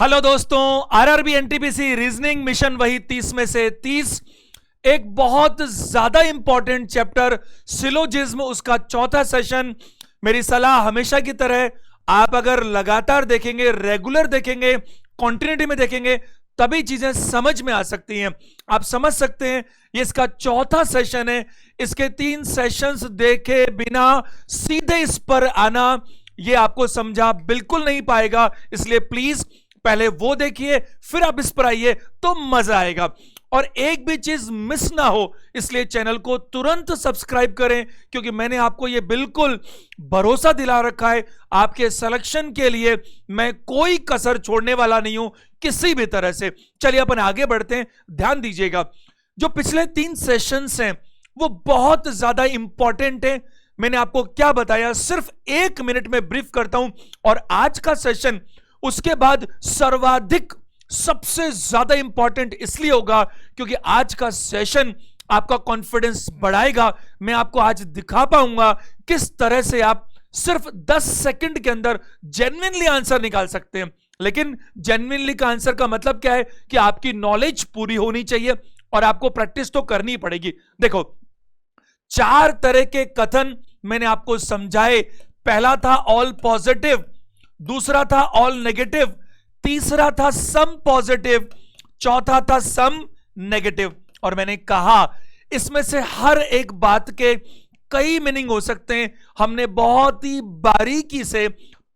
Hello दोस्तों, RRB NTPC reasoning mission वही 30 में से 30, एक बहुत ज्यादा इंपॉर्टेंट चैप्टर सिलोजिज्म, उसका चौथा सेशन। मेरी सलाह हमेशा की तरह, आप अगर लगातार देखेंगे, रेगुलर देखेंगे, कॉन्टिन्यूटी में देखेंगे, तभी चीजें समझ में आ सकती हैं। आप समझ सकते हैं ये इसका चौथा सेशन है। इसके 3 सेशंस देखे बिना सीधे इस पर आना ये आपको समझा बिल्कुल नहीं पाएगा, इसलिए प्लीज पहले वो देखिए फिर आप इस पर आइए तो मजा आएगा। और एक भी चीज मिस ना हो इसलिए चैनल को तुरंत सब्सक्राइब करें, क्योंकि मैंने आपको ये बिल्कुल भरोसा दिला रखा है, आपके सिलेक्शन के लिए मैं कोई कसर छोड़ने वाला नहीं हूं किसी भी तरह से। चलिए अपन आगे बढ़ते हैं, ध्यान दीजिएगा। जो पिछले 3 सेशंस हैं वो बहुत ज्यादा इंपॉर्टेंट है। मैंने आपको क्या बताया सिर्फ 1 मिनट में ब्रीफ करता हूं, और आज का सेशन उसके बाद सर्वाधिक सबसे ज्यादा इंपॉर्टेंट इसलिए होगा क्योंकि आज का सेशन आपका कॉन्फिडेंस बढ़ाएगा। मैं आपको आज दिखा पाऊंगा किस तरह से आप सिर्फ 10 सेकंड के अंदर जेन्युइनली आंसर निकाल सकते हैं। लेकिन जेन्युइनली का आंसर का मतलब क्या है कि आपकी नॉलेज पूरी होनी चाहिए और आपको प्रैक्टिस तो करनी पड़ेगी। देखो, 4 तरह के कथन मैंने आपको समझाए। पहला था ऑल पॉजिटिव, दूसरा था ऑल नेगेटिव, तीसरा था सम पॉजिटिव, चौथा था सम नेगेटिव। और मैंने कहा इसमें से हर एक बात के कई मीनिंग हो सकते हैं। हमने बहुत ही बारीकी से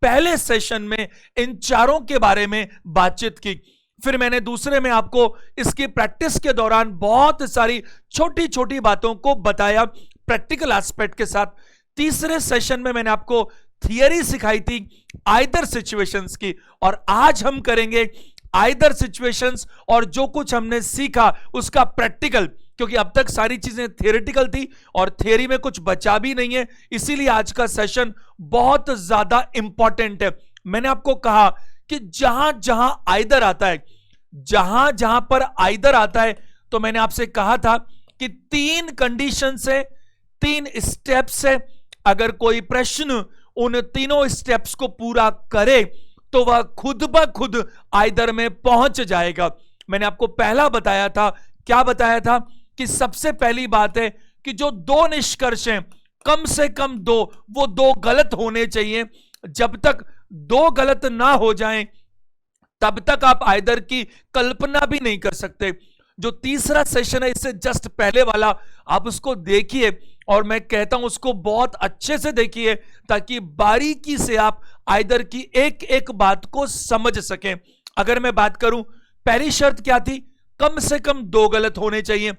पहले सेशन में इन चारों के बारे में बातचीत की। फिर मैंने दूसरे में आपको इसकी प्रैक्टिस के दौरान बहुत सारी छोटी छोटी बातों को बताया प्रैक्टिकल एस्पेक्ट के साथ। तीसरे सेशन में मैंने आपको थियरी सिखाई थी आइदर सिचुएशंस की, और आज हम करेंगे आइदर सिचुएशंस और जो कुछ हमने सीखा उसका प्रैक्टिकल, क्योंकि अब तक सारी चीजें थियरिटिकल थी और थियरी में कुछ बचा भी नहीं है, इसीलिए आज का सेशन बहुत ज्यादा इंपॉर्टेंट है। मैंने आपको कहा कि जहां जहां आइदर आता है, जहां जहां पर आइदर आता है, तो मैंने आपसे कहा था कि 3 कंडीशंस है, 3 स्टेप्स है। अगर कोई प्रश्न उन तीनों स्टेप्स को पूरा करे तो वह खुद ब खुद आइदर में पहुंच जाएगा। मैंने आपको पहला बताया था, क्या बताया था कि सबसे पहली बात है कि जो 2 निष्कर्ष हैं, कम से कम 2, वो 2 गलत होने चाहिए। जब तक 2 गलत ना हो जाएं तब तक आप आइदर की कल्पना भी नहीं कर सकते। जो तीसरा सेशन है इससे जस्ट पहले वाला, आप उसको देखिए, और मैं कहता हूं उसको बहुत अच्छे से देखिए ताकि बारीकी से आप आइदर की एक एक बात को समझ सकें। अगर मैं बात करूं, पहली शर्त क्या थी? कम से कम 2 गलत होने चाहिए,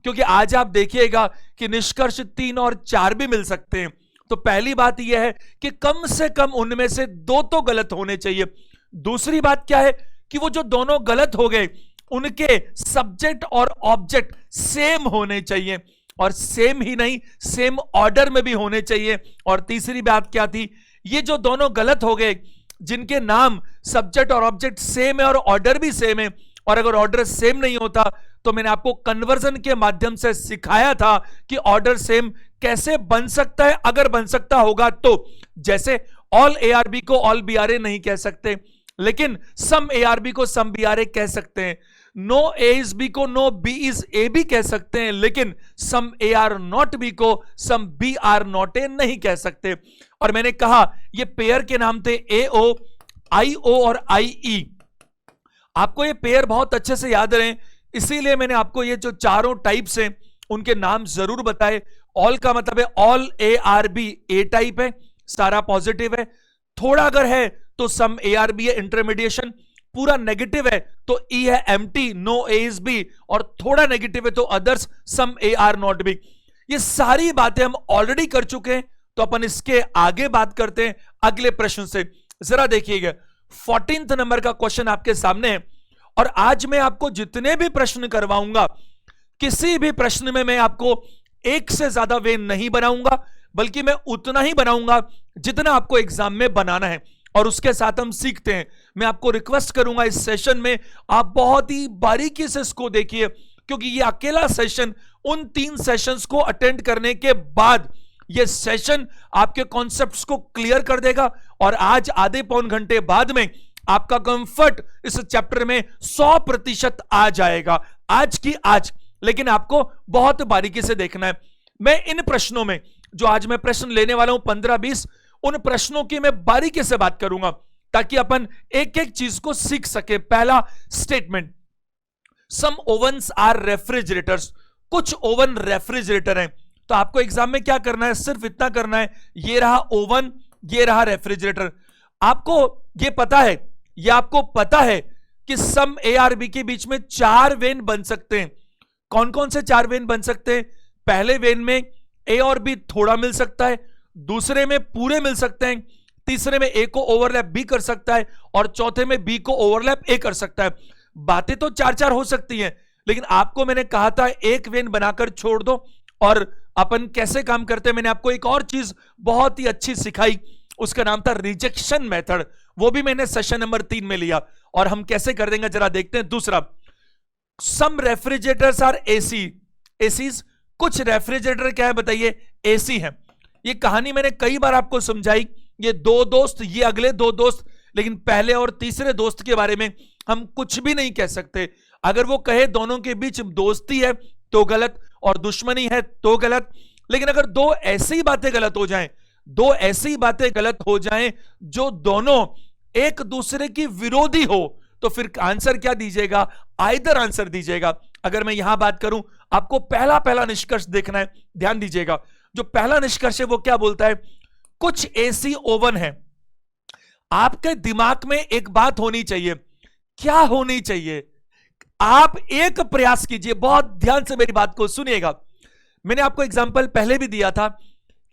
क्योंकि आज आप देखिएगा कि निष्कर्ष 3 और 4 भी मिल सकते हैं। तो पहली बात यह है कि कम से कम उनमें से 2 तो गलत होने चाहिए। दूसरी बात क्या है कि वो जो दोनों गलत हो गए उनके सब्जेक्ट और ऑब्जेक्ट सेम होने चाहिए, और सेम ही नहीं, सेम ऑर्डर में भी होने चाहिए। और तीसरी बात क्या थी? ये जो दोनों गलत हो गए जिनके नाम सब्जेक्ट और ऑब्जेक्ट सेम है और ऑर्डर भी सेम है, और अगर ऑर्डर सेम नहीं होता तो मैंने आपको कन्वर्जन के माध्यम से सिखाया था कि ऑर्डर सेम कैसे बन सकता है, अगर बन सकता होगा तो। जैसे ऑल ARB को ऑल BRA नहीं कह सकते, लेकिन सम ARB को सम BRA कह सकते हैं। नो A is B को नो B is A भी कह सकते हैं, लेकिन सम AR नॉट B को सम BR नॉट A नहीं कह सकते। और मैंने कहा ये पेयर के नाम थे AO, IO और IE। आपको ये पेयर बहुत अच्छे से याद रहे, इसीलिए मैंने आपको ये जो चारों टाइप्स हैं उनके नाम जरूर बताए। ऑल का मतलब है ऑल ARB A टाइप है, सारा पॉजिटिव है। थोड़ा अगर है तो सम ARB है, इंटरमीडिएशन। पूरा नेगेटिव है तो E है empty, no A is B, और थोड़ा नेगेटिव है तो others, some AR not B। ये सारी बातें हम ऑलरेडी कर चुके हैं, तो अपन इसके आगे बात करते हैं अगले प्रश्न से। जरा देखिएगा, 14th नंबर का क्वेश्चन आपके सामने है, और आज मैं आपको जितने भी प्रश्न करवाऊंगा, किसी भी प्रश्न में मैं आपको 1 से ज्यादा वे नहीं बनाऊंगा, बल्कि मैं उतना ही बनाऊंगा जितना आपको एग्जाम में बनाना है। और उसके साथ हम सीखते हैं। मैं आपको रिक्वेस्ट करूंगा इस सेशन में आप बहुत ही बारीकी से इसको देखिए, क्योंकि ये अकेला सेशन उन 3 सेशंस को अटेंड करने के बाद ये सेशन आपके कॉन्सेप्ट्स को क्लियर कर देगा, और आज आधे पौन घंटे बाद में आपका कंफर्ट इस चैप्टर में 100% आ जाएगा आज की आज। लेकिन आपको बहुत बारीकी से देखना है। मैं इन प्रश्नों में जो आज मैं प्रश्न लेने वाला हूं 15-20, उन प्रश्नों की मैं बारीकी से बात करूंगा ताकि अपन एक एक चीज को सीख सके। पहला statement, some ovens are refrigerators, कुछ ओवन रेफ्रिजरेटर हैं। तो आपको एग्जाम में क्या करना है, सिर्फ इतना करना है, ये रहा ओवन, ये रहा रेफ्रिजरेटर। आपको ये पता है, ये आपको पता है कि सम ए आर बी के बीच में 4 वेन बन सकते हैं। कौन कौन से 4 वेन बन सकते हैं? पहले वेन में ए और बी थोड़ा मिल सकता है, दूसरे में पूरे मिल सकते हैं, तीसरे में ए को ओवरलैप बी कर सकता है, और चौथे में बी को ओवरलैप ए कर सकता है। बातें तो 4-4 हो सकती हैं, लेकिन आपको मैंने कहा था एक वेन बनाकर छोड़ दो। और अपन कैसे काम करते हैं, मैंने आपको एक और चीज बहुत ही अच्छी सिखाई, उसका नाम था रिजेक्शन मेथड। वो भी मैंने सेशन नंबर 3 में लिया, और हम कैसे कर देंगे जरा देखते हैं। दूसरा, सम रेफ्रिजरेटर्स आर एसी, एसीज, कुछ रेफ्रिजरेटर क्या है बताइए, एसी है। ये कहानी मैंने कई बार आपको समझाई, ये 2 दोस्त, ये अगले 2 दोस्त, लेकिन पहले और तीसरे दोस्त के बारे में हम कुछ भी नहीं कह सकते। अगर वो कहे दोनों के बीच दोस्ती है तो गलत, और दुश्मनी है तो गलत। लेकिन अगर 2 ऐसी बातें गलत हो जाएं, 2 ऐसी बातें गलत हो जाएं जो दोनों एक दूसरे की विरोधी हो, तो फिर आंसर क्या दीजिएगा, आइदर आंसर दीजिएगा। अगर मैं यहां बात करूं, आपको पहला निष्कर्ष देखना है, ध्यान दीजिएगा। जो पहला निष्कर्ष है वो क्या बोलता है, कुछ एसी ओवन है। आपके दिमाग में एक बात होनी चाहिए, क्या होनी चाहिए? आप एक प्रयास कीजिए, बहुत ध्यान से मेरी बात को सुनिएगा। मैंने आपको एग्जांपल पहले भी दिया था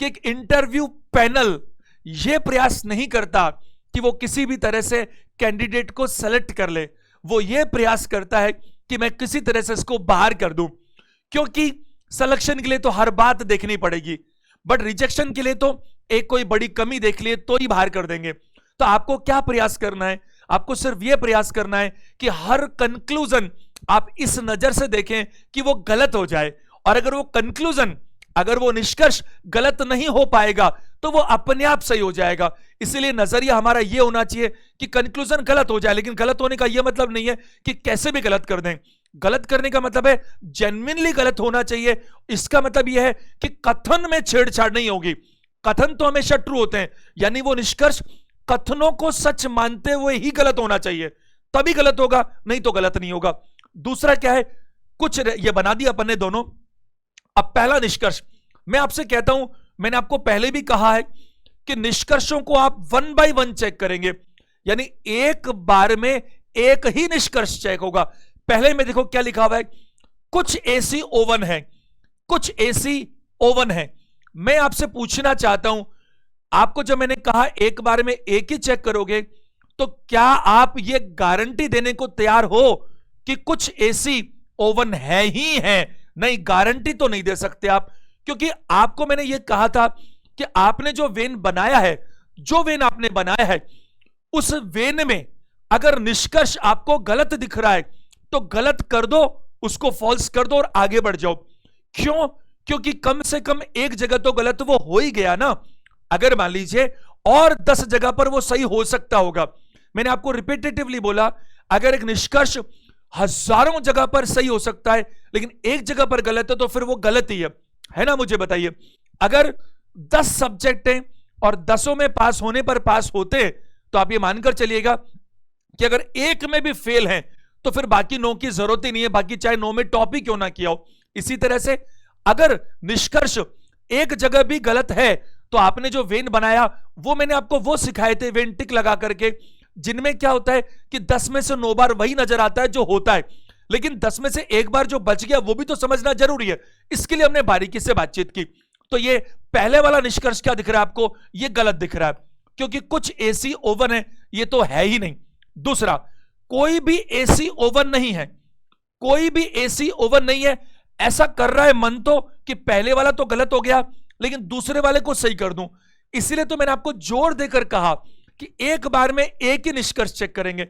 कि एक इंटरव्यू पैनल यह प्रयास नहीं करता कि वो किसी भी तरह से कैंडिडेट को सेलेक्ट कर ले, वो ये प्रयास करता है कि मैं किसी तरह से इसको बाहर कर दूं, क्योंकि सिलेक्शन के लिए तो हर बात देखनी पड़ेगी, बट रिजेक्शन के लिए तो एक कोई बड़ी कमी देख लिए तो ही बाहर कर देंगे। तो आपको क्या प्रयास करना है, आपको सिर्फ यह प्रयास करना है कि हर कंक्लूजन आप इस नजर से देखें कि वो गलत हो जाए, और अगर वो कंक्लूजन, अगर वो निष्कर्ष गलत नहीं हो पाएगा तो वो अपने आप सही हो जाएगा। इसीलिए नजरिया हमारा ये होना चाहिए कि कंक्लूजन गलत हो जाए, लेकिन गलत होने का यह मतलब नहीं है कि कैसे भी गलत कर दें। गलत करने का मतलब है जेन्युइनली गलत होना चाहिए। इसका मतलब यह है कि कथन में छेड़छाड़ नहीं होगी। कथन तो हमेशा ट्रू होते हैं, यानी वो निष्कर्ष कथनों को सच मानते हुए ही गलत होना चाहिए, तभी गलत होगा, नहीं तो गलत नहीं होगा। दूसरा क्या है, कुछ ये बना दिया अपन ने दोनों। अब पहला निष्कर्ष मैं आपसे कहता हूं, मैंने आपको पहले भी कहा है कि निष्कर्षों को आप 1 बाय 1 चेक करेंगे, यानी एक बार में एक ही निष्कर्ष चेक होगा। पहले में देखो क्या लिखा हुआ है, कुछ एसी ओवन है, कुछ एसी ओवन है। मैं आपसे पूछना चाहता हूं, आपको जब मैंने कहा एक बार में एक ही चेक करोगे, तो क्या आप ये गारंटी देने को तैयार हो कि कुछ एसी ओवन है ही है? नहीं, गारंटी तो नहीं दे सकते आप, क्योंकि आपको मैंने ये कहा था कि आपने जो वेन बनाया है, जो वेन आपने बनाया है, उस वेन में अगर निष्कर्ष आपको गलत दिख रहा है तो गलत कर दो, उसको फॉल्स कर दो और आगे बढ़ जाओ। क्यों? क्योंकि कम से कम एक जगह तो गलत वो हो ही गया ना। अगर मान लीजिए और 10 जगह पर वो सही हो सकता होगा, मैंने आपको रिपीटेटिवली बोला, अगर एक निष्कर्ष हजारों जगह पर सही हो सकता है लेकिन एक जगह पर गलत है तो फिर वो गलत ही है ना। मुझे बताइए, अगर 10 सब्जेक्ट हैं और 10 में पास होने पर पास होते हैं, तो आप ये मानकर चलिएगा कि अगर एक में भी फेल हैं तो फिर बाकी 9 की जरूरत ही नहीं है, बाकी चाहे 9 में टॉप ही क्यों ना किया हो। इसी तरह से अगर निष्कर्ष एक जगह भी गलत है तो आपने जो वेन बनाया वो मैंने आपको वो सिखाए थे, वेन टिक लगा करके, जिनमें क्या होता है कि 10 में से 9 बार वही नजर आता है जो होता है, लेकिन 10 में से एक बार जो बच गया वो भी तो समझना जरूरी है। इसके लिए हमने बारीकी से बातचीत की। तो ये पहले वाला निष्कर्ष क्या दिख रहा है आपको, ये गलत दिख रहा है, क्योंकि कुछ एसी ओवन है, ये तो है ही नहीं। दूसरा, कोई भी एसी ओवन नहीं है, कोई भी एसी ओवन नहीं है। ऐसा कर रहा है मन तो कि पहले वाला तो गलत हो गया लेकिन दूसरे वाले को सही कर दूं। इसीलिए तो मैंने आपको जोर देकर कहा कि एक बार में एक ही निष्कर्ष चेक करेंगे।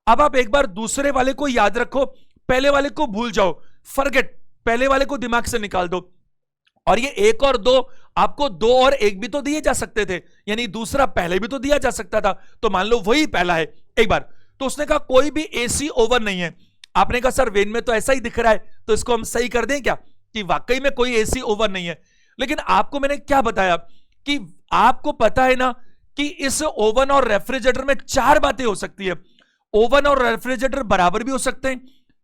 अब आप एक बार दूसरे वाले को याद रखो, पहले वाले को भूल जाओ, फॉरगेट, पहले वाले को दिमाग से निकाल दो। और ये 1 और 2, आपको 2 और 1 भी तो दिए जा सकते थे, यानी दूसरा पहले भी तो दिया जा सकता था। तो मान लो वही पहला है। एक बार तो उसने कहा कोई भी एसी ओवन नहीं है। आपने कहा सर वेन में तो ऐसा ही दिख रहा है, तो इसको हम सही कर दें क्या कि वाकई में कोई एसी ओवन नहीं है। लेकिन आपको मैंने क्या बताया कि आपको पता है ना कि इस ओवन और रेफ्रिजरेटर में 4 बातें हो सकती है। ओवन और रेफ्रिजरेटर बराबर भी हो सकते हैं,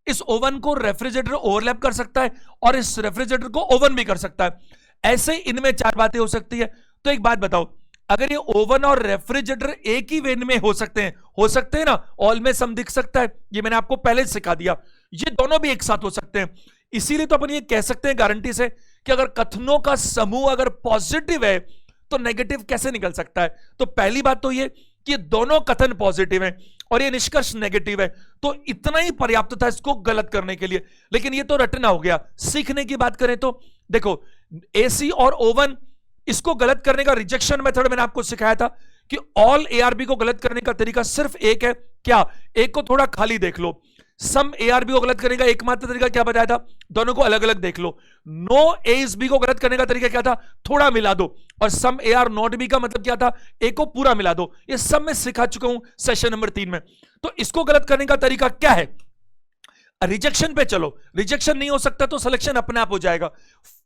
इस ओवन को रेफ्रिजरेटर ओवरलैप कर सकता है और इस रेफ्रिजरेटर को ओवन भी कर सकता है। ऐसे इनमें 4 बातें हो सकती है। तो एक बात बताओ, अगर ये ओवन और रेफ्रिजरेटर एक ही वेन में हो सकते हैं ना, ऑल में सम दिख सकता है, ये मैंने आपको पहले सिखा दिया। ये दोनों भी एक साथ हो सकते हैं। इसीलिए तो अपन ये कह सकते हैं गारंटी से कि अगर कथनों का समूह अगर पॉजिटिव है तो नेगेटिव कैसे निकल सकता है। तो पहली बात तो ये कि दोनों कथन पॉजिटिव हैं और ये निष्कर्ष नेगेटिव है, तो इतना ही पर्याप्त था इसको गलत करने के लिए। लेकिन ये तो रटना हो गया। सीखने की बात करें तो देखो, एसी और ओवन, इसको गलत करने का रिजेक्शन मेथड मैंने आपको सिखाया था कि ऑल एआरबी को गलत करने का तरीका सिर्फ एक है। क्या? एक को थोड़ा खाली देख लो। सम एआरबी को गलत करने का एकमात्र तरीका क्या बताया था? दोनों को अलग अलग देख लो। नो एएसबी को गलत करने का तरीका क्या था? थोड़ा मिला दो। और सम एआर नॉट बी का मतलब क्या था? एक को पूरा मिला दो। ये सब मैं सिखा चुका हूं सेशन नंबर 3 में। तो इसको गलत करने का तरीका क्या है? रिजेक्शन पे चलो। रिजेक्शन नहीं हो सकता तो सिलेक्शन अपने आप हो जाएगा।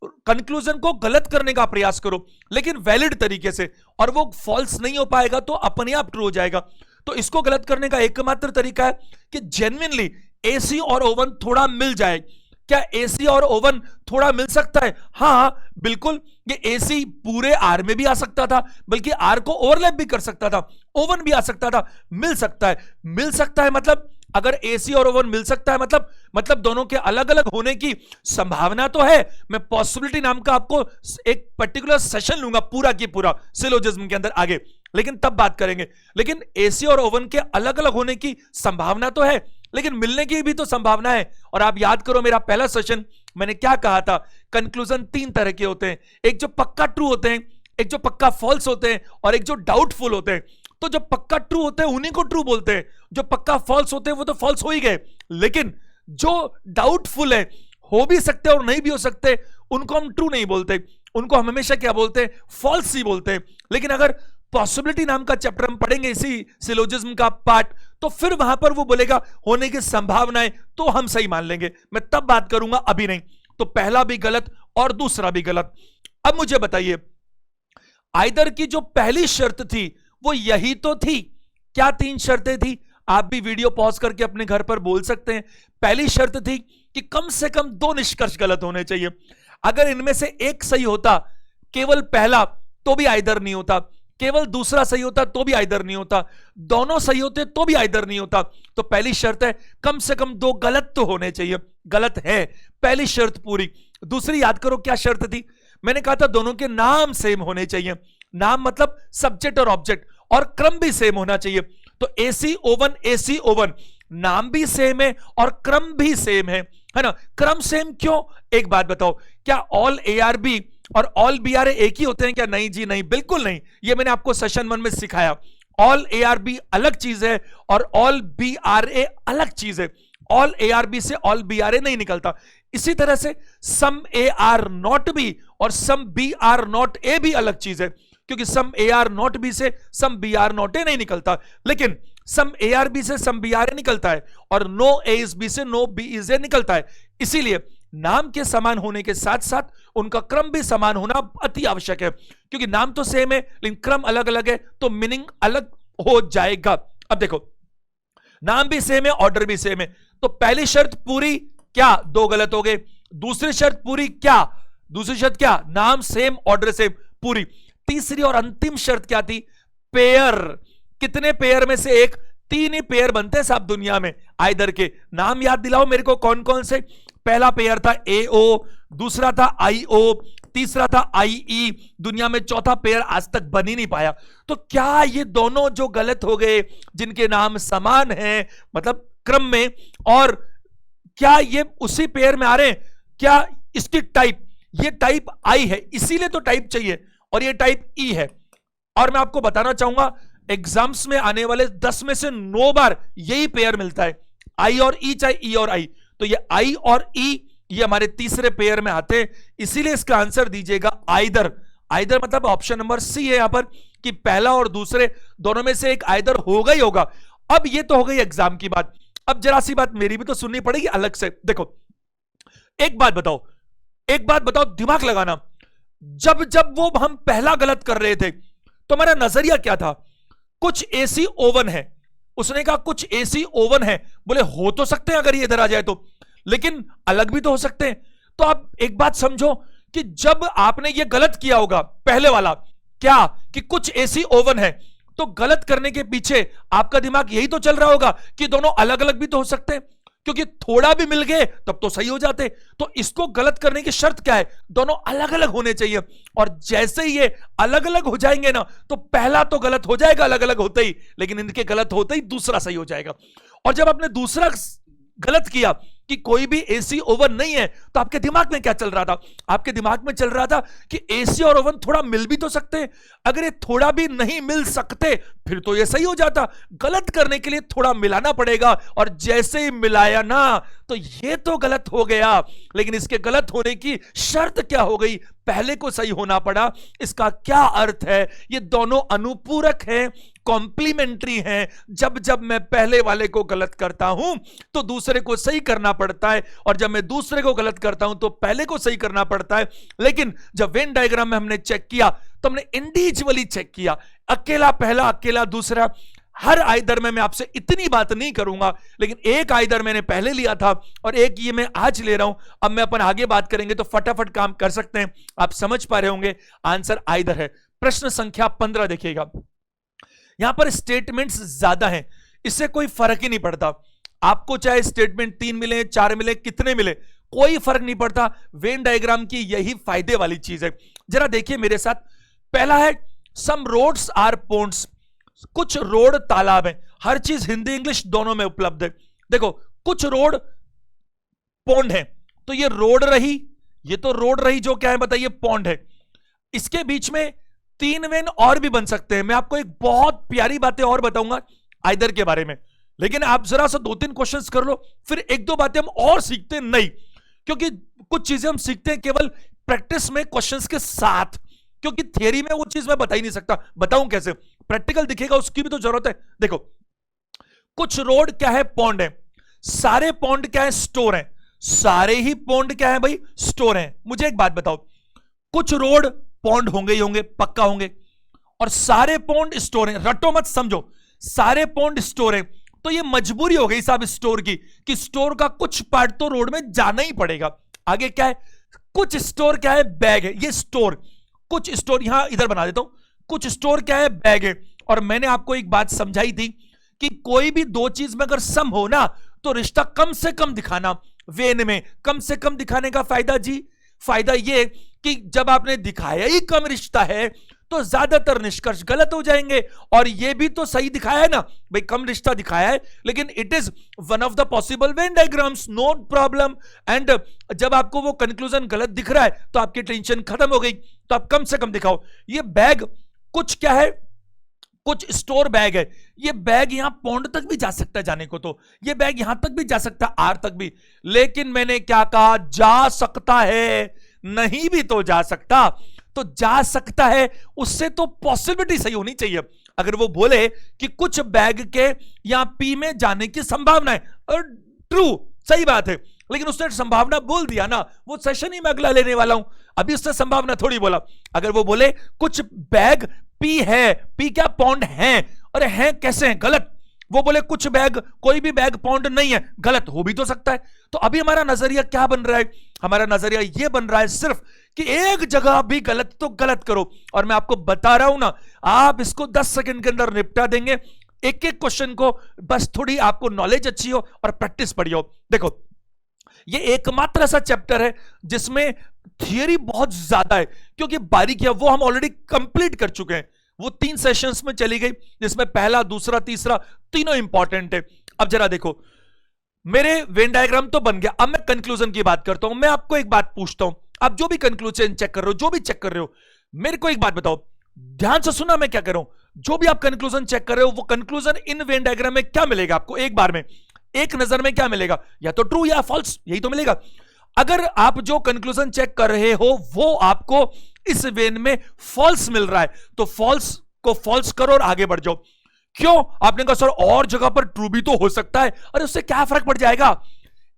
कंक्लूजन को गलत करने का प्रयास करो लेकिन वैलिड तरीके से, और वो फॉल्स नहीं हो पाएगा तो अपने आप ट्रू हो जाएगा। तो इसको गलत करने का एकमात्र तरीका है कि जेन्युइनली एसी और ओवन थोड़ा मिल जाए। क्या एसी और ओवन थोड़ा मिल सकता है? हाँ बिल्कुल। ये एसी पूरे आर में भी आ सकता था, बल्कि आर को ओवरलैप भी कर सकता था। ओवन भी आ सकता था। मिल सकता है। मिल सकता है मतलब अगर एसी और ओवन मिल सकता है मतलब दोनों के अलग अलग होने की संभावना तो है। मैं पॉसिबिलिटी नाम का आपको एक पर्टिकुलर सेशन लूंगा पूरा की पूरा सिलोजिज्म के अंदर आगे, लेकिन तब बात करेंगे। लेकिन एसी और ओवन के अलग अलग होने की संभावना तो है, लेकिन मिलने की भी तो संभावना है। और आप याद करो मेरा पहला सेशन मैंने क्या कहा था? कंक्लूजन 3 तरह के होते हैं, एक जो पक्का ट्रू होते हैं, एक जो पक्का फॉल्स होते हैं, और एक जो डाउटफुल होते हैं। तो जो पक्का ट्रू होते हैं उन्हीं को ट्रू बोलते हैं, जो पक्का फॉल्स होते हैं वो तो फॉल्स हो ही गए। लेकिन जो डाउटफुल है, हो भी सकते और नहीं भी हो सकते, उनको हम ट्रू नहीं बोलते, उनको हम हमेशा क्या बोलते हैं? फॉल्स ही बोलते हैं। लेकिन अगर पॉसिबिलिटी नाम का चैप्टर हम पढ़ेंगे इसी सिलोजिज्म का पार्ट, तो फिर वहां पर वो बोलेगा होने की संभावनाएं, तो हम सही मान लेंगे। मैं तब बात करूंगा, अभी नहीं। तो पहला भी गलत और दूसरा भी गलत। अब मुझे बताइए, आइदर की जो पहली शर्त थी वो यही तो थी। क्या 3 शर्तें थी? आप भी वीडियो पॉज करके अपने घर पर बोल सकते हैं। पहली शर्त थी कि कम से कम 2 निष्कर्ष गलत होने चाहिए। अगर इनमें से एक सही होता, केवल पहला, तो भी आइदर नहीं होता। केवल दूसरा सही होता तो भी आइदर नहीं होता। दोनों सही होते तो भी आइदर नहीं होता। तो पहली शर्त है कम से कम 2 गलत तो होने चाहिए। गलत है, पहली शर्त पूरी। दूसरी याद करो क्या शर्त थी? मैंने कहा था दोनों के नाम सेम होने चाहिए। नाम मतलब सब्जेक्ट और ऑब्जेक्ट, और क्रम भी सेम होना चाहिए। तो एसी ओवन, नाम भी सेम है और क्रम भी सेम है ना? क्रम सेम क्यों? एक बात बताओ, क्या ऑल एआरबी और ऑल बीआरए एक ही होते हैं क्या? नहीं जी नहीं, बिल्कुल नहीं। ये मैंने आपको सेशन 1 में सिखाया। ऑल एआरबी अलग चीज है और ऑल बीआरए अलग चीज है। ऑल एआरबी से ऑल बीआरए नहीं निकलता। इसी तरह से some A are not B और some B are not A भी अलग चीज है, क्योंकि some A are not B से some B are not A नहीं निकलता, लेकिन सम ए आर बी से सम बी आर ए निकलता है, और नो ए इज बी से नो बी इज ए निकलता है। इसीलिए नाम के समान होने के साथ साथ उनका क्रम भी समान होना अति आवश्यक है, क्योंकि नाम तो सेम है लेकिन क्रम अलग अलग है, तो मीनिंग अलग हो जाएगा। अब देखो, नाम भी सेम है, ऑर्डर भी सेम है, तो पहली शर्त पूरी, क्या 2 गलत हो गए। दूसरी शर्त पूरी, क्या? दूसरी शर्त क्या? नाम सेम, ऑर्डर सेम, पूरी। तीसरी और अंतिम शर्त क्या थी? पेयर। कितने पेयर में से एक? 3 ही पेयर बनते हैं साहब दुनिया में आइदर के। नाम याद दिलाओ मेरे को, कौन कौन से? पहला पेयर था AO, दूसरा था IO, तीसरा था IE। दुनिया में चौथा पेयर आज तक बन ही नहीं पाया। तो क्या ये दोनों जो गलत हो गए, जिनके नाम समान हैं मतलब क्रम में, और क्या ये उसी पेयर में आ रहे हैं? क्या इसकी टाइप, ये टाइप I है इसीलिए तो टाइप चाहिए, और ये टाइप E है। और मैं आपको बताना चाहूंगा एग्जाम्स में आने वाले 10 में से 9 बार यही पेयर मिलता है, I और E, चाहे E और I। तो ये I और E ये हमारे तीसरे पेयर में आते हैं, इसीलिए इसका आंसर दीजिएगा आइदर। आइदर मतलब ऑप्शन नंबर C है यहां पर, कि पहला और दूसरे दोनों में से एक आइदर होगा ही होगा। अब ये तो हो गई एग्जाम की बात, अब जरा सी बात मेरी भी तो सुननी पड़ेगी अलग से। देखो एक बात बताओ, एक बात बताओ, दिमाग लगाना, जब जब वो हम पहला गलत कर रहे थे तो मेरा नजरिया क्या था? कुछ एसी ओवन है, उसने कहा कुछ एसी ओवन है, बोले हो तो सकते हैं अगर ये इधर आ जाए तो, लेकिन अलग भी तो हो सकते हैं। तो आप एक बात समझो कि जब आपने ये गलत किया होगा पहले वाला, क्या कि कुछ एसी ओवन है, तो गलत करने के पीछे आपका दिमाग यही तो चल रहा होगा कि दोनों अलग अलग भी तो हो सकते हैं, क्योंकि थोड़ा भी मिल गए तब तो सही हो जाते। तो इसको गलत करने की शर्त क्या है? दोनों अलग अलग होने चाहिए। और जैसे ही ये अलग अलग हो जाएंगे ना, तो पहला तो गलत हो जाएगा अलग अलग होते ही, लेकिन इनके गलत होते ही दूसरा सही हो जाएगा। और जब आपने दूसरा गलत किया कि कोई भी एसी ओवन नहीं है, तो आपके दिमाग में क्या चल रहा था? आपके दिमाग में चल रहा था कि एसी और ओवन थोड़ा मिल भी तो सकते हैं, अगर ये थोड़ा भी नहीं मिल सकते फिर तो ये सही हो जाता। गलत करने के लिए थोड़ा मिलाना पड़ेगा, और जैसे ही मिलाया ना तो ये तो गलत हो गया, लेकिन इसके गलत होने की शर्त क्या हो गई? पहले को सही होना पड़ा। इसका क्या अर्थ है? ये दोनों अनुपूरक हैं, कॉम्प्लीमेंट्री हैं। जब जब मैं पहले वाले को गलत करता हूं तो दूसरे को सही करना पड़ता है, और जब मैं दूसरे को गलत करता हूं तो पहले को सही करना पड़ता है। लेकिन जब वेन डायग्राम में हमने चेक किया तो हमने इंडिविजुअली चेक किया, अकेला पहला अकेला दूसरा। हर आइदर में मैं आपसे इतनी बात नहीं करूंगा, लेकिन एक आइदर मैंने पहले लिया था और एक ये मैं आज ले रहा हूं। अब मैं अपन आगे बात करेंगे तो फटाफट काम कर सकते हैं। आप समझ पा रहे होंगे आंसर आइदर है। प्रश्न संख्या 15 देखिएगा, यहां पर स्टेटमेंट्स ज्यादा हैं, इससे कोई फर्क ही नहीं पड़ता। आपको चाहे स्टेटमेंट 3 मिले 4 मिले कितने मिले, कोई फर्क नहीं पड़ता। वेन डायग्राम की यही फायदे वाली चीज है। जरा देखिए मेरे साथ, पहला है सम रोड्स आर पोन्ड्स, कुछ रोड तालाब है। हर चीज हिंदी इंग्लिश दोनों में उपलब्ध है। देखो कुछ रोड पौंड है, तो ये रोड रही, ये तो रोड रही, जो क्या है बताइए? पौंड है। इसके बीच में 3 वेन और भी बन सकते हैं। मैं आपको एक बहुत प्यारी बातें और बताऊंगा आइदर के बारे में, लेकिन आप जरा सा 2-3 क्वेश्चंस कर लो, फिर 1-2 बातें हम और सीखते नहीं, क्योंकि कुछ चीजें हम सीखते हैं केवल प्रैक्टिस में क्वेश्चंस के साथ, क्योंकि थियरी में वो चीज मैं बता ही नहीं सकता। बताऊं कैसे? प्रैक्टिकल दिखेगा उसकी भी तो जरूरत है। देखो कुछ रोड क्या है? पौंड है। सारे पौंड क्या है? स्टोर है। सारे ही पौंड क्या है भाई? स्टोर है। मुझे एक बात बताओ, कुछ रोड पौंड होंगे ही होंगे, पक्का होंगे, और सारे पौंड स्टोर हैं। रटो मत, समझो, सारे पौंड स्टोर हैं, तो ये मजबूरी हो गई साहब स्टोर की कि स्टोर का कुछ पार्ट तो रोड में जाना ही पड़ेगा। आगे क्या है? कुछ स्टोर क्या है? बैग है। ये स्टोर, कुछ स्टोर, यहां इधर बना देता हूं, कुछ स्टोर क्या है? बैग है। और मैंने आपको एक बात समझाई थी कि कोई भी दो चीज में अगर सम हो ना, तो रिश्ता कम से कम दिखाना। वेन में कम से कम दिखाने का फायदा जी, फायदा ये कि जब आपने दिखाया ही कम रिश्ता है तो ज्यादातर निष्कर्ष गलत हो जाएंगे। और ये भी तो सही दिखाया है ना भाई, कम रिश्ता दिखाया है, लेकिन it is one of the possible Venn diagrams, no problem. And जब आपको वो कंक्लूजन गलत दिख रहा है तो आपकी टेंशन खत्म हो गई, तो आप कम से कम दिखाओ। ये बैग कुछ क्या है? कुछ स्टोर बैग है। ये बैग यहां पौंड तक भी जा सकता है जाने को, तो ये बैग यहां तक भी जा सकता है, आर तक भी, लेकिन मैंने क्या कहा? जा सकता है, नहीं भी तो जा सकता। तो जा सकता है, उससे तो पॉसिबिलिटी सही होनी चाहिए। अगर वो बोले कि कुछ बैग के यहां पी में जाने की संभावना है, ट्रू, सही बात है, लेकिन उसने संभावना बोल दिया ना, वो सेशन ही मैं अगला लेने वाला हूं, अभी उसने संभावना थोड़ी बोला। अगर वो बोले कुछ बैग पी है, पी क्या? पौंड है, अरे हैं कैसे हैं? गलत। वो बोले कुछ बैग, कोई भी बैग पौंड नहीं है, गलत हो भी तो सकता है। तो अभी हमारा नजरिया क्या बन रहा है? हमारा नजरिया ये बन रहा है सिर्फ कि एक जगह भी गलत तो गलत करो। और मैं आपको बता रहा हूं ना, आप इसको 10 सेकंड के अंदर निपटा देंगे, एक एक क्वेश्चन को, बस थोड़ी आपको नॉलेज अच्छी हो और प्रैक्टिस बढ़ी हो। देखो ये एकमात्र ऐसा चैप्टर है जिसमें थियरी बहुत ज्यादा है, क्योंकि बारीकियां वो हम ऑलरेडी कंप्लीट कर चुके हैं। वो 3 सेशंस में चली गई, जिसमें पहला, दूसरा, तीसरा तीनों इंपॉर्टेंट है। अब जरा देखो, मेरे वेन डायग्राम तो बन गया, अब मैं कंक्लूजन की बात करता हूं। मैं आपको एक बात पूछता हूं, आप जो भी कंक्लूजन चेक कर रहे हो, जो भी चेक कर रहे हो, मेरे को एक बात बताओ, ध्यान से सुना मैं क्या कर रहा हूं। जो भी आप कंक्लूजन चेक कर रहे हो, वो कंक्लूजन इन वेन डायग्राम में क्या मिलेगा आपको? एक बार में, एक नजर में क्या मिलेगा? या तो ट्रू या फॉल्स, यही तो मिलेगा। अगर आप जो कंक्लूजन चेक कर रहे हो वो आपको इस वेन में फॉल्स मिल रहा है, तो फॉल्स को फॉल्स करो और आगे बढ़ जाओ। क्यों? आपने कहा सर और जगह पर ट्रू भी तो हो सकता है। अरे उससे क्या फर्क पड़ जाएगा,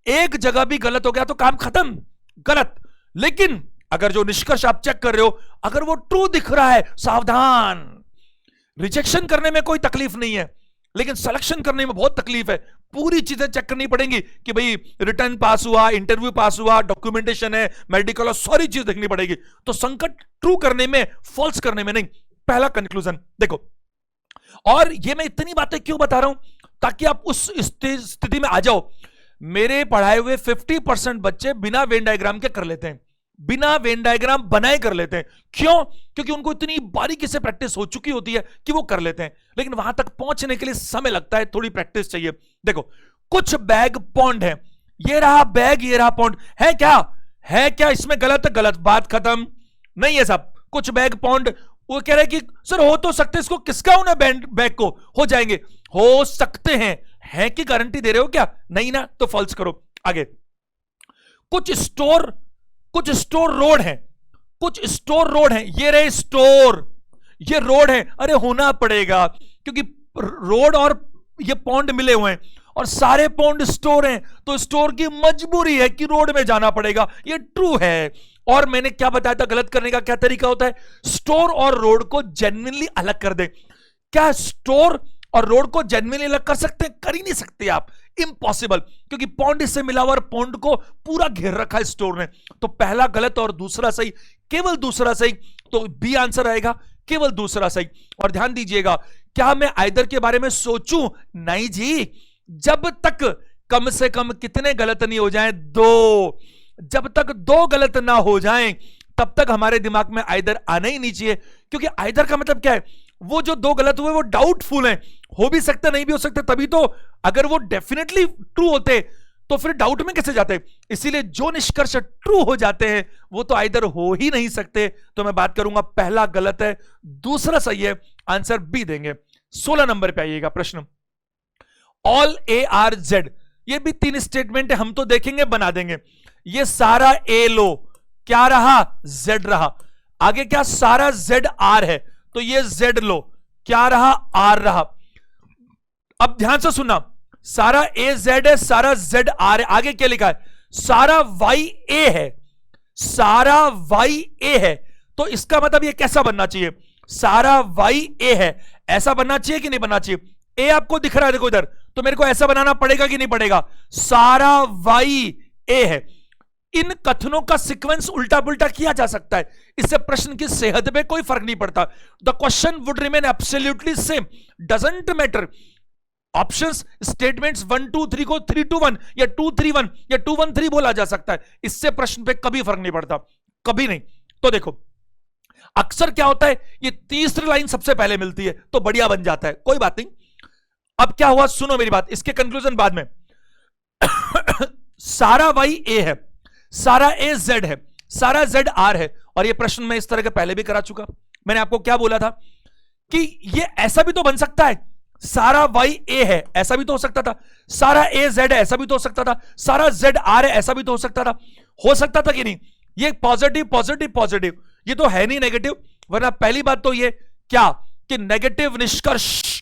एक जगह भी गलत हो गया तो काम खत्म, गलत। लेकिन अगर जो निष्कर्ष आप चेक कर रहे हो अगर वो ट्रू दिख रहा है, सावधान। रिजेक्शन करने में कोई तकलीफ नहीं है, लेकिन सिलेक्शन करने में बहुत तकलीफ है। पूरी चीजें चेक करनी पड़ेंगी कि भाई रिटर्न पास हुआ, इंटरव्यू पास हुआ, डॉक्यूमेंटेशन है, मेडिकल, और सारी चीज देखनी पड़ेगी। तो संकट ट्रू करने में, फॉल्स करने में नहीं। पहला कंक्लूजन देखो, और ये मैं इतनी बातें क्यों बता रहा हूं, ताकि आप उस स्थिति में आ जाओ। मेरे पढ़ाए हुए 50% बच्चे बिना वेन डायग्राम के कर लेते हैं, बिना वेन डायग्राम बनाए कर लेते हैं। क्यों? क्योंकि उनको इतनी बारीकी से प्रैक्टिस हो चुकी होती है कि वो कर लेते हैं, लेकिन वहां तक पहुंचने के लिए समय लगता है, थोड़ी प्रैक्टिस चाहिए। देखो, कुछ बैग पौंड है, ये रहा बैग, ये रहा पौंड, है क्या? है क्या इसमें गलत? गलत, बात खत्म। नहीं है साहब, कुछ बैग पौंड। वो कह रहे हैं कि सर हो तो सकते, इसको किसका होना बैग को, हो जाएंगे, हो सकते हैं। है की गारंटी दे रहे हो क्या? नहीं ना, तो फॉल्स करो। आगे, कुछ स्टोर रोड है, कुछ स्टोर रोड है, ये रहे स्टोर, ये रोड है। अरे होना पड़ेगा, क्योंकि रोड और ये पौंड मिले हुए हैं और सारे पौंड स्टोर हैं, तो स्टोर की मजबूरी है कि रोड में जाना पड़ेगा। ये ट्रू है। और मैंने क्या बताया था गलत करने का क्या तरीका होता है? स्टोर और रोड को जेन्युइनली अलग कर दे। क्या स्टोर और रोड को जेन्युइनली अलग कर सकते हैं? कर ही नहीं सकते आप, इम्पॉसिबल, क्योंकि पौंड इससे मिला हुआ और पौंड को पूरा घेर रखा है स्टोर ने। तो पहला गलत और दूसरा सही, केवल दूसरा सही, तो बी आंसर आएगा, केवल दूसरा सही। और ध्यान दीजिएगा, क्या मैं आइदर के बारे में सोचूं? नहीं जी, जब तक कम से कम कितने गलत नहीं हो जाएं, दो, जब तक दो गलत ना हो जाएं तब तक हमारे दिमाग में आइदर आना ही नहीं चाहिए। क्योंकि आइदर का मतलब क्या है? वो जो दो गलत हुए वो डाउटफुल हैं, हो भी सकते नहीं भी हो सकते, तभी तो। अगर वो डेफिनेटली ट्रू होते तो फिर डाउट में कैसे जाते? इसीलिए जो निष्कर्ष ट्रू हो जाते हैं वो तो आइदर हो ही नहीं सकते। तो मैं बात करूंगा पहला गलत है, दूसरा सही है, आंसर बी देंगे। 16 नंबर पे आइएगा प्रश्न, ऑल ए आर जेड, ये भी 3 स्टेटमेंट है, हम तो देखेंगे बना देंगे। ये सारा ए लो, क्या रहा? जेड रहा। आगे क्या? सारा जेड आर है, तो ये जेड लो, क्या रहा? आर रहा। अब ध्यान से सुनना, सारा ए जेड है, सारा जेड आर है। आगे क्या लिखा है? सारा वाई ए है, सारा वाई ए है। तो इसका मतलब ये कैसा बनना चाहिए? सारा वाई ए है, ऐसा बनना चाहिए कि नहीं बनना चाहिए? ए आपको दिख रहा है, देखो इधर, तो मेरे को ऐसा बनाना पड़ेगा कि नहीं पड़ेगा? सारा वाई ए है। इन कथनों का सीक्वेंस उल्टा पुल्टा किया जा सकता है, इससे प्रश्न की सेहत पे कोई फर्क नहीं पड़ता। The question would remain absolutely same, doesn't matter. Options, statements 1 2 3 को 3 2 1 या 2 3 1 या 2 1 3 बोला जा सकता है, इससे प्रश्न पे कभी फर्क नहीं पड़ता, कभी नहीं। तो देखो, अक्सर क्या होता है, ये तीसरी लाइन सबसे पहले मिलती है तो बढ़िया बन जाता है, कोई बात नहीं। अब क्या हुआ, सुनो मेरी बात, इसके कंक्लूजन बाद में। सारा वाई ए है, सारा ए जेड है, सारा जेड आर है। और ये प्रश्न मैं इस तरह के पहले भी करा चुका। मैंने आपको क्या बोला था कि ये ऐसा भी तो बन सकता है, सारा वाई ए है, ऐसा भी तो हो सकता था, सारा ए जेड है, ऐसा भी तो हो सकता था, सारा जेड आर है, ऐसा भी तो हो सकता था कि नहीं? ये पॉजिटिव पॉजिटिव पॉजिटिव, ये तो है नहीं नेगेटिव। वरना पहली बात तो ये क्या कि नेगेटिव निष्कर्ष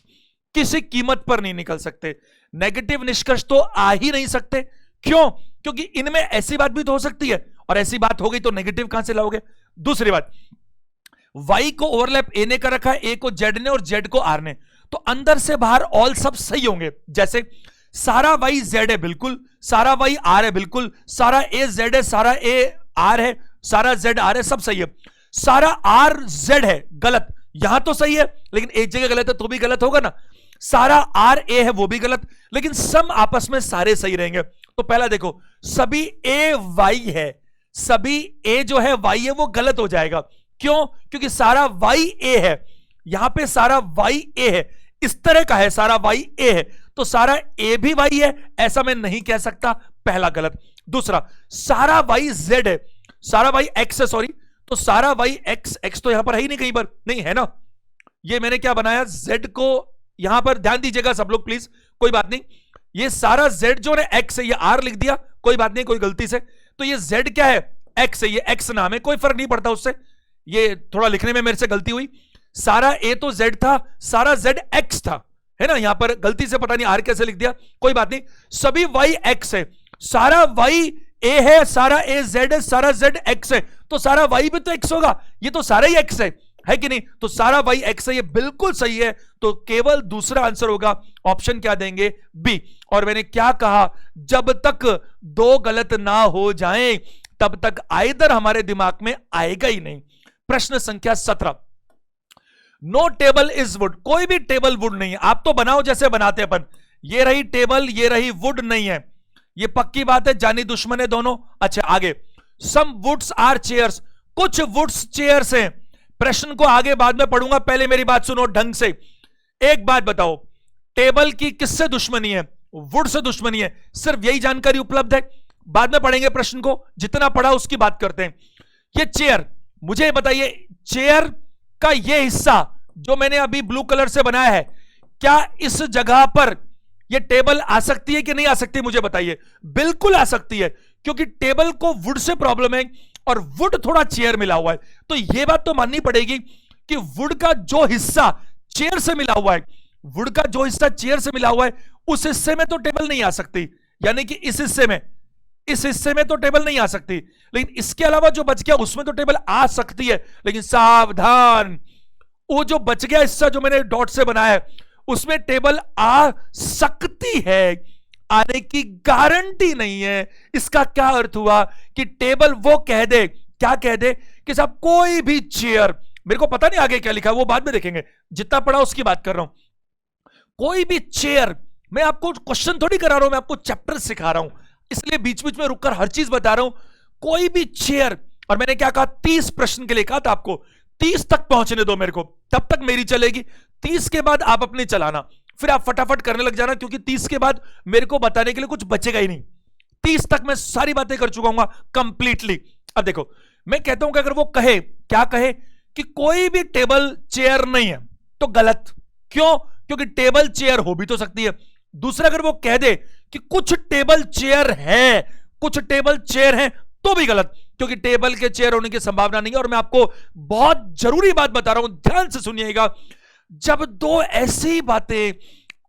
किसी कीमत पर नहीं निकल सकते, नेगेटिव निष्कर्ष तो आ ही नहीं सकते। क्यों? क्योंकि इनमें ऐसी बात भी तो हो सकती है, और ऐसी बात हो गई तो नेगेटिव कहां से लाओगे? दूसरी बात, वाई को ओवरलैप ए ने कर रखा है, ए को जेड ने और जेड को आर ने, तो अंदर से बाहर ऑल सब सही होंगे। जैसे सारा वाई जेड है, बिल्कुल, सारा वाई आर है, बिल्कुल, सारा ए जेड है, सारा ए आर है, सारा जेड आर है, सब सही है। सारा आर जेड है, गलत, यहां तो सही है लेकिन एक जगह गलत है तो भी गलत होगा ना। सारा आर ए है, वो भी गलत, लेकिन सम आपस में सारे सही रहेंगे। तो पहला देखो, सभी ए वाई है, सभी ए जो है वाई है, वो गलत हो जाएगा। क्यों? क्योंकि सारा वाई ए है, यहां पे सारा वाई ए है, इस तरह का है, सारा वाई ए है, तो सारा ए भी वाई है, ऐसा मैं नहीं कह सकता, पहला गलत। दूसरा, सारा वाई जेड है, सारा वाई एक्स है, सॉरी, तो सारा वाई एक्स, एक्स तो यहां पर है ही नहीं, कहीं पर नहीं है ना। ये मैंने क्या बनाया, जेड को यहां पर, ध्यान दीजिएगा सब लोग प्लीज, कोई बात नहीं, ये सारा जेड जो है एक्स है, ये आर लिख दिया, कोई बात नहीं, कोई गलती से, तो ये जेड क्या है, एक्स है, ये एक्स नाम है, कोई फर्क नहीं पड़ता उससे, ये थोड़ा लिखने में मेरे से गलती हुई। सारा ए तो जेड था, सारा जेड एक्स था, है ना, यहां पर गलती से पता नहीं आर कैसे लिख दिया, कोई बात नहीं, सभी y x है, सारा y a है, सारा a z है, सारा z x है, तो सारा y भी तो x होगा, ये तो सारा ही x है कि नहीं, तो सारा y x है, ये बिल्कुल सही है, तो केवल दूसरा आंसर होगा, ऑप्शन क्या देंगे, बी। और मैंने क्या कहा, जब तक दो गलत ना हो जाएं तब तक आइदर हमारे दिमाग में आएगा ही नहीं। प्रश्न संख्या 17, नो टेबल इज वुड, कोई भी टेबल वुड नहीं है, आप तो बनाओ जैसे बनाते अपन, ये रही टेबल, ये रही वुड नहीं है, ये पक्की बात है, जानी दुश्मन है दोनों। अच्छा आगे, सम वुड्स आर चेयर्स, कुछ वुड्स चेयर्स हैं, प्रश्न को आगे बाद में पढ़ूंगा, पहले मेरी बात सुनो ढंग से। एक बात बताओ, टेबल की किससे दुश्मनी है, वुड से दुश्मनी है, सिर्फ यही जानकारी उपलब्ध है, बाद में पढ़ेंगे प्रश्न को, जितना पढ़ा उसकी बात करते हैं। ये चेयर, मुझे बताइए चेयर का ये हिस्सा जो मैंने अभी ब्लू कलर से बनाया है, क्या इस जगह पर ये टेबल आ सकती है कि नहीं आ सकती, मुझे बताइए। बिल्कुल आ सकती है, क्योंकि टेबल को वुड से प्रॉब्लम है और वुड थोड़ा चेयर मिला हुआ है, तो यह बात तो माननी पड़ेगी कि वुड का जो हिस्सा चेयर से मिला हुआ है, वुड का जो हिस्सा चेयर से मिला हुआ है, उस हिस्से में तो टेबल नहीं आ सकती, यानी कि इस हिस्से में तो टेबल नहीं आ सकती, लेकिन इसके अलावा जो बच गया उसमें तो टेबल आ सकती है। लेकिन सावधान, वो जो बच गया हिस्सा जो मैंने डॉट से बनाया है, उसमें टेबल आ सकती है, आने की गारंटी नहीं है। इसका क्या अर्थ हुआ कि टेबल वो कह दे, क्या कह दे कि साहब कोई भी चेयर, मेरे को पता नहीं आगे क्या लिखा है वो बाद में देखेंगे, जितना पढ़ा उसकी बात कर रहा हूं, कोई भी चेयर, मैं आपको क्वेश्चन थोड़ी करा रहा हूं, मैं आपको चैप्टर सिखा रहा हूं, इसलिए बीच बीच में रुककर हर चीज बता रहा हूं। कोई भी चेयर, और मैंने क्या कहा, 30 प्रश्न के लिए कहा था आपको, 30 तक पहुंचने दो मेरे को, तब तक मेरी चलेगी, 30 के बाद आप अपनी चलाना, फिर आप फटाफट करने लग जाना, क्योंकि 30 के बाद मेरे को बताने के लिए कुछ बचेगा ही नहीं। 30 तक मैं सारी बातें कर चुका हूं कंप्लीटली। अब देखो, मैं कहता हूं कि अगर वो कहे, क्या कहे कि कोई भी टेबल चेयर नहीं है, तो गलत। क्यों? क्योंकि टेबल चेयर हो भी तो सकती है। दूसरा, अगर वो कह दे कि कुछ टेबल चेयर है, कुछ टेबल चेयर है, तो भी गलत, क्योंकि टेबल के चेयर होने की संभावना नहीं है। और मैं आपको बहुत जरूरी बात बता रहा हूं, ध्यान से सुनिएगा, जब दो ऐसी बातें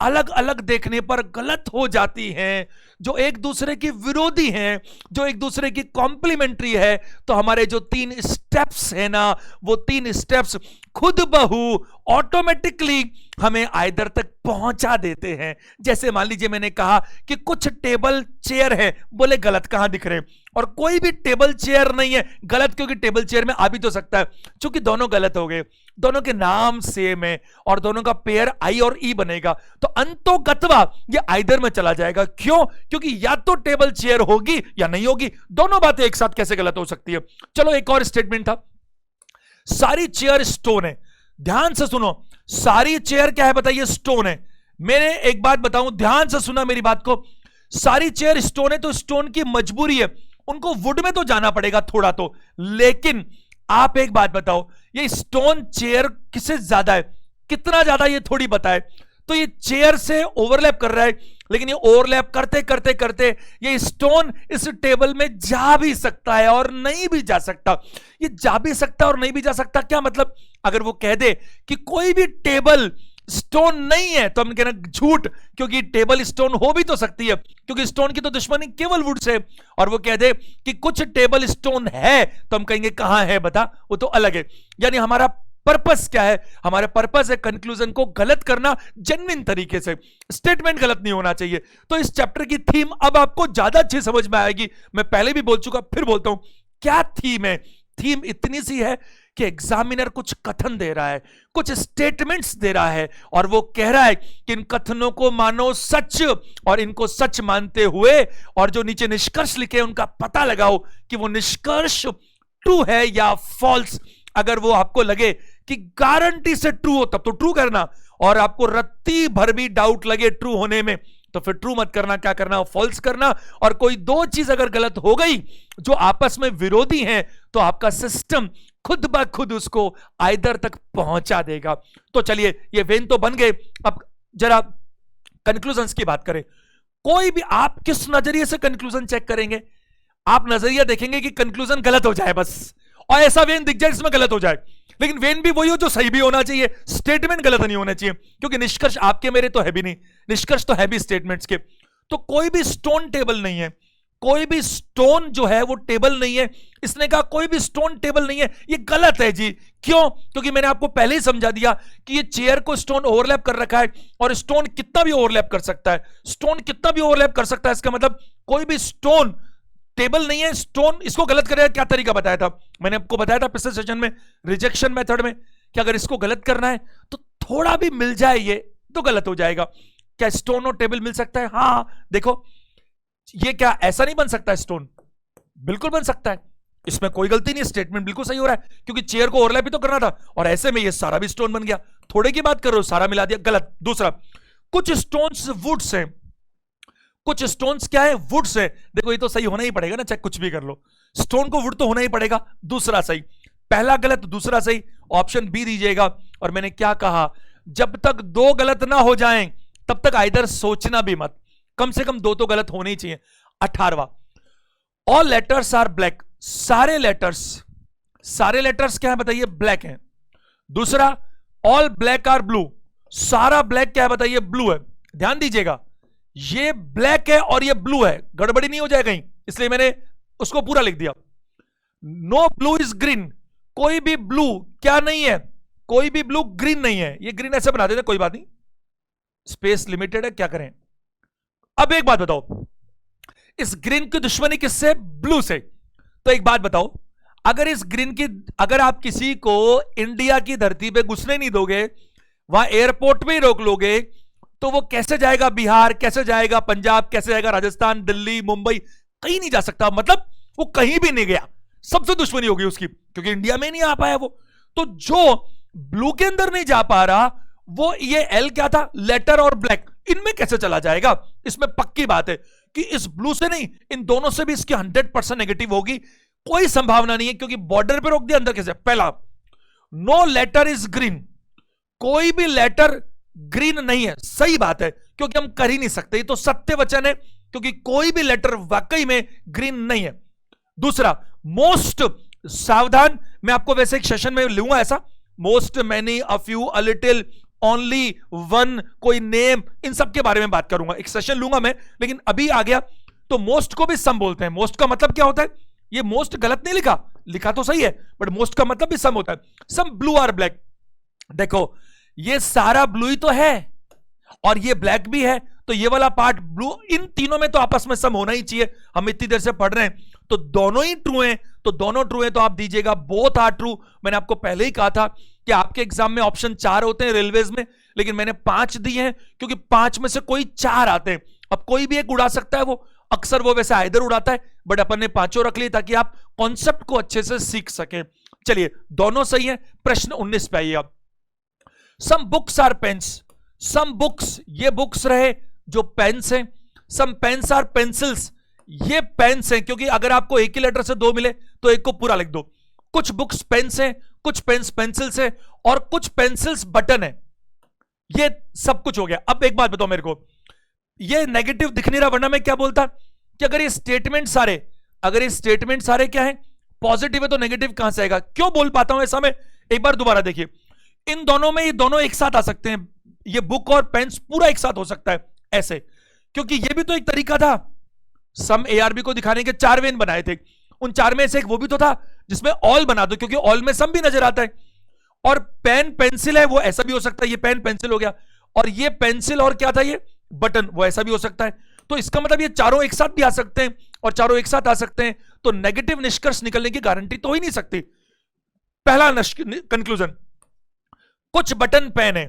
अलग अलग देखने पर गलत हो जाती हैं, जो एक दूसरे की विरोधी हैं, जो एक दूसरे की कॉम्प्लीमेंट्री है, तो हमारे जो 3 स्टेप्स है ना, वो 3 स्टेप्स खुद बहू ऑटोमेटिकली हमें आइदर तक पहुंचा देते हैं। जैसे मान लीजिए मैंने कहा कि कुछ टेबल चेयर है, बोले गलत, कहां दिख रहे हैं, और कोई भी टेबल चेयर नहीं है, गलत, क्योंकि टेबल चेयर में आ भी तो सकता है। चूंकि दोनों गलत हो गए, दोनों के नाम सेम है और दोनों का पेयर आई और ई बनेगा, तो अंतोगत्वा ये आइदर में चला जाएगा। क्यों? क्योंकि या तो टेबल चेयर होगी या नहीं होगी, दोनों बातें एक साथ कैसे गलत हो सकती है। चलो एक और स्टेटमेंट था, सारी चेयर स्टोन है। ध्यान से सुनो, सारी चेयर क्या है बताइए? स्टोन है। मैंने एक बात बताऊं, ध्यान से सुना मेरी बात को, सारी चेयर स्टोन है तो स्टोन की मजबूरी है, उनको वुड में तो जाना पड़ेगा थोड़ा तो, लेकिन आप एक बात बताओ, ये स्टोन चेयर किससे ज्यादा है, कितना ज्यादा, ये थोड़ी बताए। तो ये चेयर से ओवरलैप कर रहा है, लेकिन ये ओवरलैप करते करते करते ये स्टोन इस टेबल में जा भी सकता है और नहीं भी जा सकता। ये जा भी सकता और नहीं भी जा सकता, क्या मतलब? अगर वो कह दे कि कोई भी टेबल स्टोन नहीं है, तो हम कहना झूठ, क्योंकि टेबल स्टोन हो भी तो सकती है, क्योंकि स्टोन की तो दुश्मनी केवल वुड से। और वो कह दे कि कुछ टेबल स्टोन है, तो हम कहेंगे कहां है बता, वो तो अलग है। यानी हमारा पर्पस क्या है? हमारा पर्पस है कंक्लूजन को गलत करना जेन्युइन तरीके से, स्टेटमेंट गलत नहीं होना चाहिए। तो इस चैप्टर की थीम अब आपको ज्यादा अच्छी समझ में आएगी, मैं पहले भी बोल चुका, फिर बोलता हूं, क्या थीम है? थीम इतनी सी है कि एग्जामिनर कुछ कथन दे रहा है, कुछ स्टेटमेंट्स दे रहा है, और वो कह रहा है कि इन कथनों को मानो सच, और इनको सच मानते हुए और जो नीचे निष्कर्ष लिखे उनका पता लगाओ कि वो निष्कर्ष ट्रू है या फॉल्स। अगर वो आपको लगे कि गारंटी से ट्रू हो, तब तो ट्रू करना, और आपको रत्ती भर भी डाउट लगे ट्रू होने में, तो फिर ट्रू मत करना, क्या करना? फॉल्स करना। और कोई दो चीज अगर गलत हो गई जो आपस में विरोधी हैं, तो आपका सिस्टम खुद ब खुद उसको आइदर तक पहुंचा देगा। तो चलिए, ये वेन तो बन गए, अब जरा कंक्लूजन्स की बात करें। कोई भी, आप किस नजरिए से कंक्लूजन चेक करेंगे? आप नजरिया देखेंगे कि कंक्लूजन गलत हो जाए बस, और ऐसा वेन दिख जाए इसमें गलत हो जाए, लेकिन वेन भी वही हो जो सही भी होना चाहिए, स्टेटमेंट गलत नहीं होना चाहिए, क्योंकि निष्कर्ष आपके मेरे तो है भी नहीं, निष्कर्ष तो है भी स्टेटमेंट्स के। तो कोई भी स्टोन टेबल नहीं है, कोई भी स्टोन जो है वो टेबल नहीं है। इसने कहा कोई भी स्टोन टेबल नहीं है, ये गलत है जी। क्यों? क्योंकि मैंने आपको पहले ही समझा दिया कि ये चेयर को स्टोन ओवरलैप कर रखा है, और स्टोन कितना भी ओवरलैप कर सकता है, स्टोन कितना भी ओवरलैप कर सकता है। इसका मतलब कोई भी स्टोन टेबल नहीं है, स्टोन। इसको गलत करेगा क्या तरीका बताया था मैंने आपको, बताया था पिछले सेशन में रिजेक्शन मेथड में कि अगर इसको गलत करना है तो थोड़ा भी मिल जाए ये तो गलत हो जाएगा। क्या स्टोन और टेबल मिल सकता है? हाँ, देखो ये क्या ऐसा नहीं बन सकता है स्टोन? बिल्कुल बन सकता है, इसमें कोई गलती नहीं, स्टेटमेंट बिल्कुल सही हो रहा है, क्योंकि चेयर को ओवरलैप ही तो करना था, और ऐसे में ये सारा भी स्टोन बन गया। थोड़े की बात कर रहे हो, सारा मिला दिया, गलत। दूसरा, कुछ स्टोन्स वुड्स हैं, कुछ स्टोन्स क्या है? वुड्स है। देखो ये तो सही होना ही पड़ेगा ना, चाहे कुछ भी कर लो, स्टोन को वुड तो होना ही पड़ेगा। दूसरा सही, पहला गलत दूसरा सही, ऑप्शन बी दीजिएगा। और मैंने क्या कहा, जब तक दो गलत ना हो जाएं तब तक आइदर सोचना भी मत, कम से कम दो तो गलत होने ही चाहिए। 18वां, ऑल लेटर्स आर ब्लैक, सारे लेटर्स क्या है बताइए? ब्लैक हैं। दूसरा, ऑल ब्लैक आर ब्लू, सारा ब्लैक क्या है बताइए? ब्लू है। ध्यान दीजिएगा, ये ब्लैक है और ये ब्लू है, गड़बड़ी नहीं हो जाए कहीं, इसलिए मैंने उसको पूरा लिख दिया। नो ब्लू इज ग्रीन, कोई भी ब्लू क्या नहीं है? कोई भी ब्लू ग्रीन नहीं है। ये ग्रीन ऐसे बना देते, कोई बात नहीं, स्पेस लिमिटेड है, क्या करें। अब एक बात बताओ, इस ग्रीन की दुश्मनी किससे? ब्लू से। तो एक बात बताओ, अगर इस ग्रीन की, अगर आप किसी को इंडिया की धरती पे घुसने नहीं दोगे, वहां एयरपोर्ट पे ही रोक लोगे, तो वो कैसे जाएगा बिहार, कैसे जाएगा पंजाब, कैसे जाएगा राजस्थान, दिल्ली, मुंबई? कहीं नहीं जा सकता। मतलब वो कहीं भी नहीं गया, सबसे दुश्मनी होगी उसकी, क्योंकि इंडिया में नहीं आ पाया वो। तो जो ब्लू के अंदर नहीं जा पा रहा, वो ये एल क्या था? लेटर और ब्लैक, इनमें कैसे चला जाएगा? इसमें पक्की बात है कि इस ब्लू से नहीं, इन दोनों से भी इसकी 100% नेगेटिव होगी, कोई संभावना नहीं है, क्योंकि बॉर्डर पे रोक दिया, अंदर कैसे? पहला, नो लेटर इज ग्रीन, कोई भी लेटर ग्रीन नहीं है। सही बात है, क्योंकि हम कर ही नहीं सकते, ये तो सत्य वचन है, क्योंकि कोई भी लेटर वाकई में ग्रीन नहीं है। दूसरा, मोस्ट, सावधान, मैं आपको वैसे एक सेशन में लूंगा ऐसा, most, many, a few, a little, only, one, कोई नेम, इन सब के बारे में बात करूंगा, एक सेशन लूंगा मैं। लेकिन अभी आ गया तो मोस्ट को भी सम बोलते हैं। मोस्ट का मतलब क्या होता है? ये मोस्ट गलत नहीं लिखा, लिखा तो सही है, बट मोस्ट का मतलब भी सम होता है। सम ब्लू आर ब्लैक, देखो ये सारा ब्लू ही तो है और ये ब्लैक भी है, तो ये वाला पार्ट ब्लू, इन तीनों में तो आपस में सम होना ही चाहिए। हम इतनी देर से पढ़ रहे हैं तो दोनों ही ट्रू हैं, तो दोनों ट्रू हैं तो आप दीजिएगा बोथ आर ट्रू। मैंने आपको पहले ही कहा था कि आपके एग्जाम में ऑप्शन 4 होते हैं रेलवेज में, लेकिन मैंने 5 दिए हैं, क्योंकि 5 में से कोई 4 आते हैं। अब कोई भी एक उड़ा सकता है, वो अक्सर वो वैसे आइदर उड़ाता है, बट अपन ने 5 रख लिए ताकि आप कॉन्सेप्ट को अच्छे से सीख सके। चलिए दोनों सही है। प्रश्न 19 पे आइए आप। Some books are pens, some books, ये बुक्स रहे जो पेन्स हैं। सम पेन्स आर पेंसिल्स, ये पेन्स हैं, क्योंकि अगर आपको एक ही लेटर से 2 मिले तो एक को पूरा लिख दो। कुछ बुक्स पेन्स हैं, कुछ पेन्स पेंसिल्स हैं, और कुछ पेंसिल्स बटन है। ये सब कुछ हो गया। अब एक बात बताओ मेरे को, ये नेगेटिव दिख नहीं रहा, वरना मैं क्या बोलता कि अगर ये स्टेटमेंट सारे, अगर ये स्टेटमेंट सारे क्या है? पॉजिटिव है, तो नेगेटिव कहां से आएगा? क्यों बोल पाता हूं ऐसा? मैं एक बार दोबारा देखिए, इन दोनों में ये दोनों एक साथ आ सकते हैं, ये बुक और पेन्स पूरा एक साथ हो सकता है ऐसे, क्योंकि ये भी तो एक तरीका था सम एआरबी को दिखाने के। 4 वेन बनाए थे, उन 4 में से एक वो भी तो था जिसमें ऑल बना दो, क्योंकि ऑल में सम भी नजर आता है। और पेन पेंसिल है, वो ऐसा भी हो सकता है, ये पेन पेंसिल हो गया, और ये पेंसिल और क्या था? ये बटन, वो ऐसा भी हो सकता है। तो इसका मतलब ये चारों एक साथ भी आ सकते हैं और चारों एक साथ आ सकते हैं, तो नेगेटिव निष्कर्ष निकलने की गारंटी तो हो ही नहीं सकती। पहला कंक्लूजन, कुछ बटन पेन है,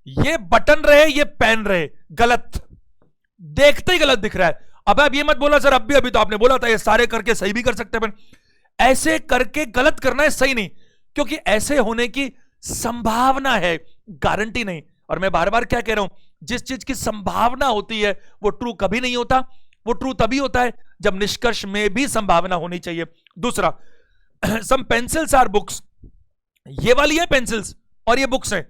ये बटन रहे ये पेन रहे, गलत, देखते ही गलत दिख रहा है। अब आप ये मत बोला सर अभी तो आपने बोला था ये सारे करके सही भी कर सकते हैं, ऐसे करके गलत करना है सही नहीं, क्योंकि ऐसे होने की संभावना है, गारंटी नहीं। और मैं बार बार क्या कह रहा हूं, जिस चीज की संभावना होती है वो ट्रू कभी नहीं होता, वो ट्रू तभी होता है जब निष्कर्ष में भी संभावना होनी चाहिए। दूसरा, सम पेंसिल्स आर बुक्स, ये वाली है पेंसिल्स और ये बुक्स हैं।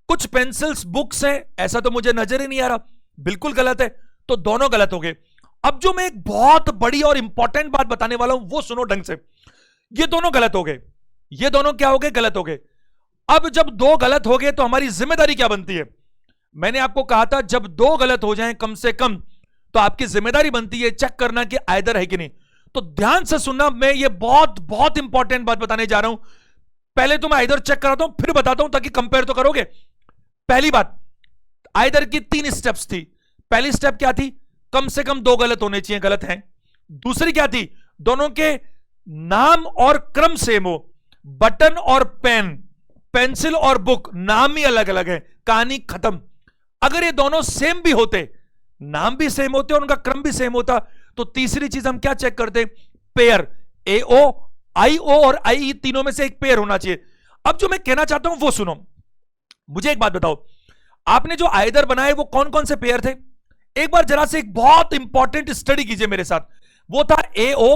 कुछ पेंसिल्स बुक्स हैं, ऐसा तो मुझे नजर ही नहीं आ रहा, बिल्कुल गलत है, तो दोनों गलत हो गए। अब जो मैं एक बहुत बड़ी और इंपॉर्टेंट बात बताने वाला हूं वो सुनो ढंग से, ये दोनों गलत हो गए। ये दोनों क्या हो गए? गलत हो गए। अब जब दो गलत हो गए तो हमारी जिम्मेदारी क्या बनती है? मैंने आपको कहा था जब दो गलत हो जाएं कम से कम, तो आपकी जिम्मेदारी बनती है चेक करना कि आइदर है कि नहीं। तो ध्यान से सुनना, मैं ये बहुत बहुत इंपॉर्टेंट बात बताने जा रहा हूं। पहले तो मैं आइदर चेक कराता हूं, फिर बताता हूं, ताकि कंपेयर तो करोगे। पहली बात, आइदर की 3 स्टेप्स थी। पहली स्टेप क्या थी? कम से कम दो गलत होने चाहिए, गलत हैं। दूसरी क्या थी? दोनों के नाम और क्रम सेम हो। बटन और पेन, पेंसिल और बुक, नाम ही अलग अलग है, कहानी खत्म। अगर ये दोनों सेम भी होते, नाम भी सेम होते और उनका क्रम भी सेम होता, तो तीसरी चीज हम क्या चेक करते? पेयर। एओ, आईओ और आईई तीनों में से एक पेयर होना चाहिए। अब जो मैं कहना चाहता हूं वो सुनो। मुझे एक बात बताओ, आपने जो आइदर बनाए वो कौन कौन से पेयर थे? एक बार जरा से एक बहुत इंपॉर्टेंट स्टडी कीजिए मेरे साथ। वो था एओ,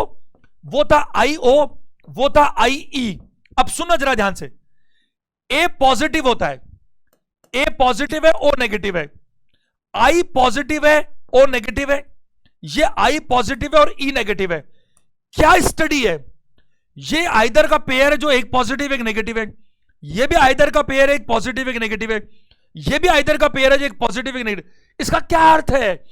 वो था आईओ, वो था आईई। अब सुनना जरा ध्यान से। ए पॉजिटिव होता है, ए पॉजिटिव है, ओ नेगेटिव है। आई पॉजिटिव है, ओ नेगेटिव है। ये आई पॉजिटिव है और ई नेगेटिव है। क्या स्टडी है? ये आइदर का पेयर है जो एक पॉजिटिव एक नेगेटिव है। ये भी आइदर का पेयर है, एक पॉजिटिव एक नेगेटिव है। ये भी आइदर का पेयर है जो एक पॉजिटिव एक नेगेटिव। इसका क्या अर्थ है?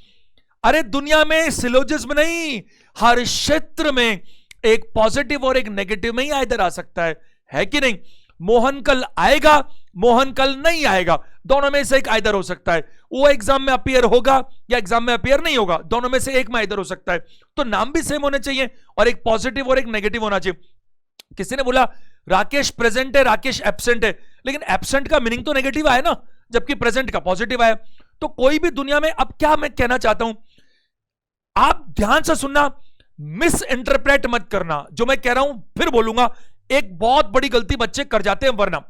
अरे दुनिया में सिलोजिज्म नहीं, हर क्षेत्र में एक पॉजिटिव और एक नेगेटिव में ही आइदर आ सकता है कि नहीं? मोहन कल आएगा, मोहन कल नहीं आएगा, दोनों में से एक आइदर हो सकता है। वो एग्जाम में अपीयर होगा या एग्जाम में अपीयर नहीं होगा, दोनों में से एक में आइदर हो सकता है। तो नाम भी सेम होने चाहिए और एक पॉजिटिव और एक नेगेटिव होना चाहिए। किसी ने बोला राकेश प्रेजेंट है, राकेश एब्सेंट है, लेकिन एब्सेंट का मीनिंग तो नेगेटिव आया ना, जबकि प्रेजेंट का पॉजिटिव आया। तो कोई भी दुनिया में, अब क्या मैं कहना चाहता हूं, आप ध्यान से सुनना, मिस इंटरप्रेट मत करना। जो मैं कह रहा हूं फिर बोलूंगा, एक बहुत बड़ी गलती बच्चे कर जाते हैं। वरना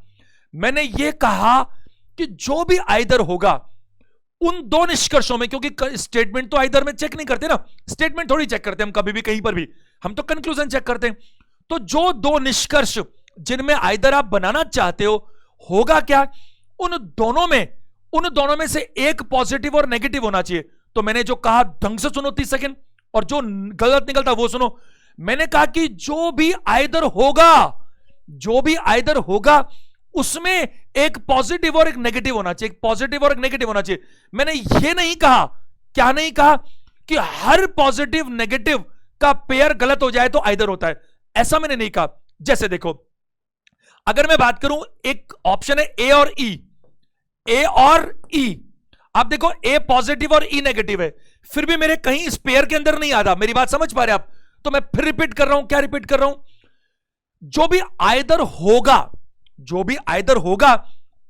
मैंने यह कहा कि जो भी आइदर होगा उन दो निष्कर्षों में, क्योंकि स्टेटमेंट तो आइदर में चेक नहीं करते ना, स्टेटमेंट थोड़ी चेक करते हम कभी भी कहीं पर भी, हम तो कंक्लूजन चेक करते हैं। तो जो दो निष्कर्ष जिनमें आइदर आप बनाना चाहते हो, होगा क्या? उन दोनों में से एक पॉजिटिव और नेगेटिव होना चाहिए। तो मैंने जो कहा ढंग से सुनो 30 सेकेंड, और जो गलत निकलता वो सुनो। मैंने कहा कि जो भी आइदर होगा उसमें एक पॉजिटिव और एक नेगेटिव होना चाहिए, एक पॉजिटिव और एक नेगेटिव होना चाहिए। मैंने ये नहीं कहा, क्या नहीं कहा, कि हर पॉजिटिव नेगेटिव का पेयर गलत हो जाए तो आइदर होता है, ऐसा मैंने नहीं कहा। जैसे देखो, अगर मैं बात करूं, एक ऑप्शन है ए और ई, ए और ई। आप देखो, ए पॉजिटिव और ई नेगेटिव है, फिर भी मेरे कहीं इस पेयर के अंदर नहीं आता। मेरी बात समझ पा रहे आप? तो मैं फिर रिपीट कर रहा हूं। क्या रिपीट कर रहा हूं? जो भी आइदर होगा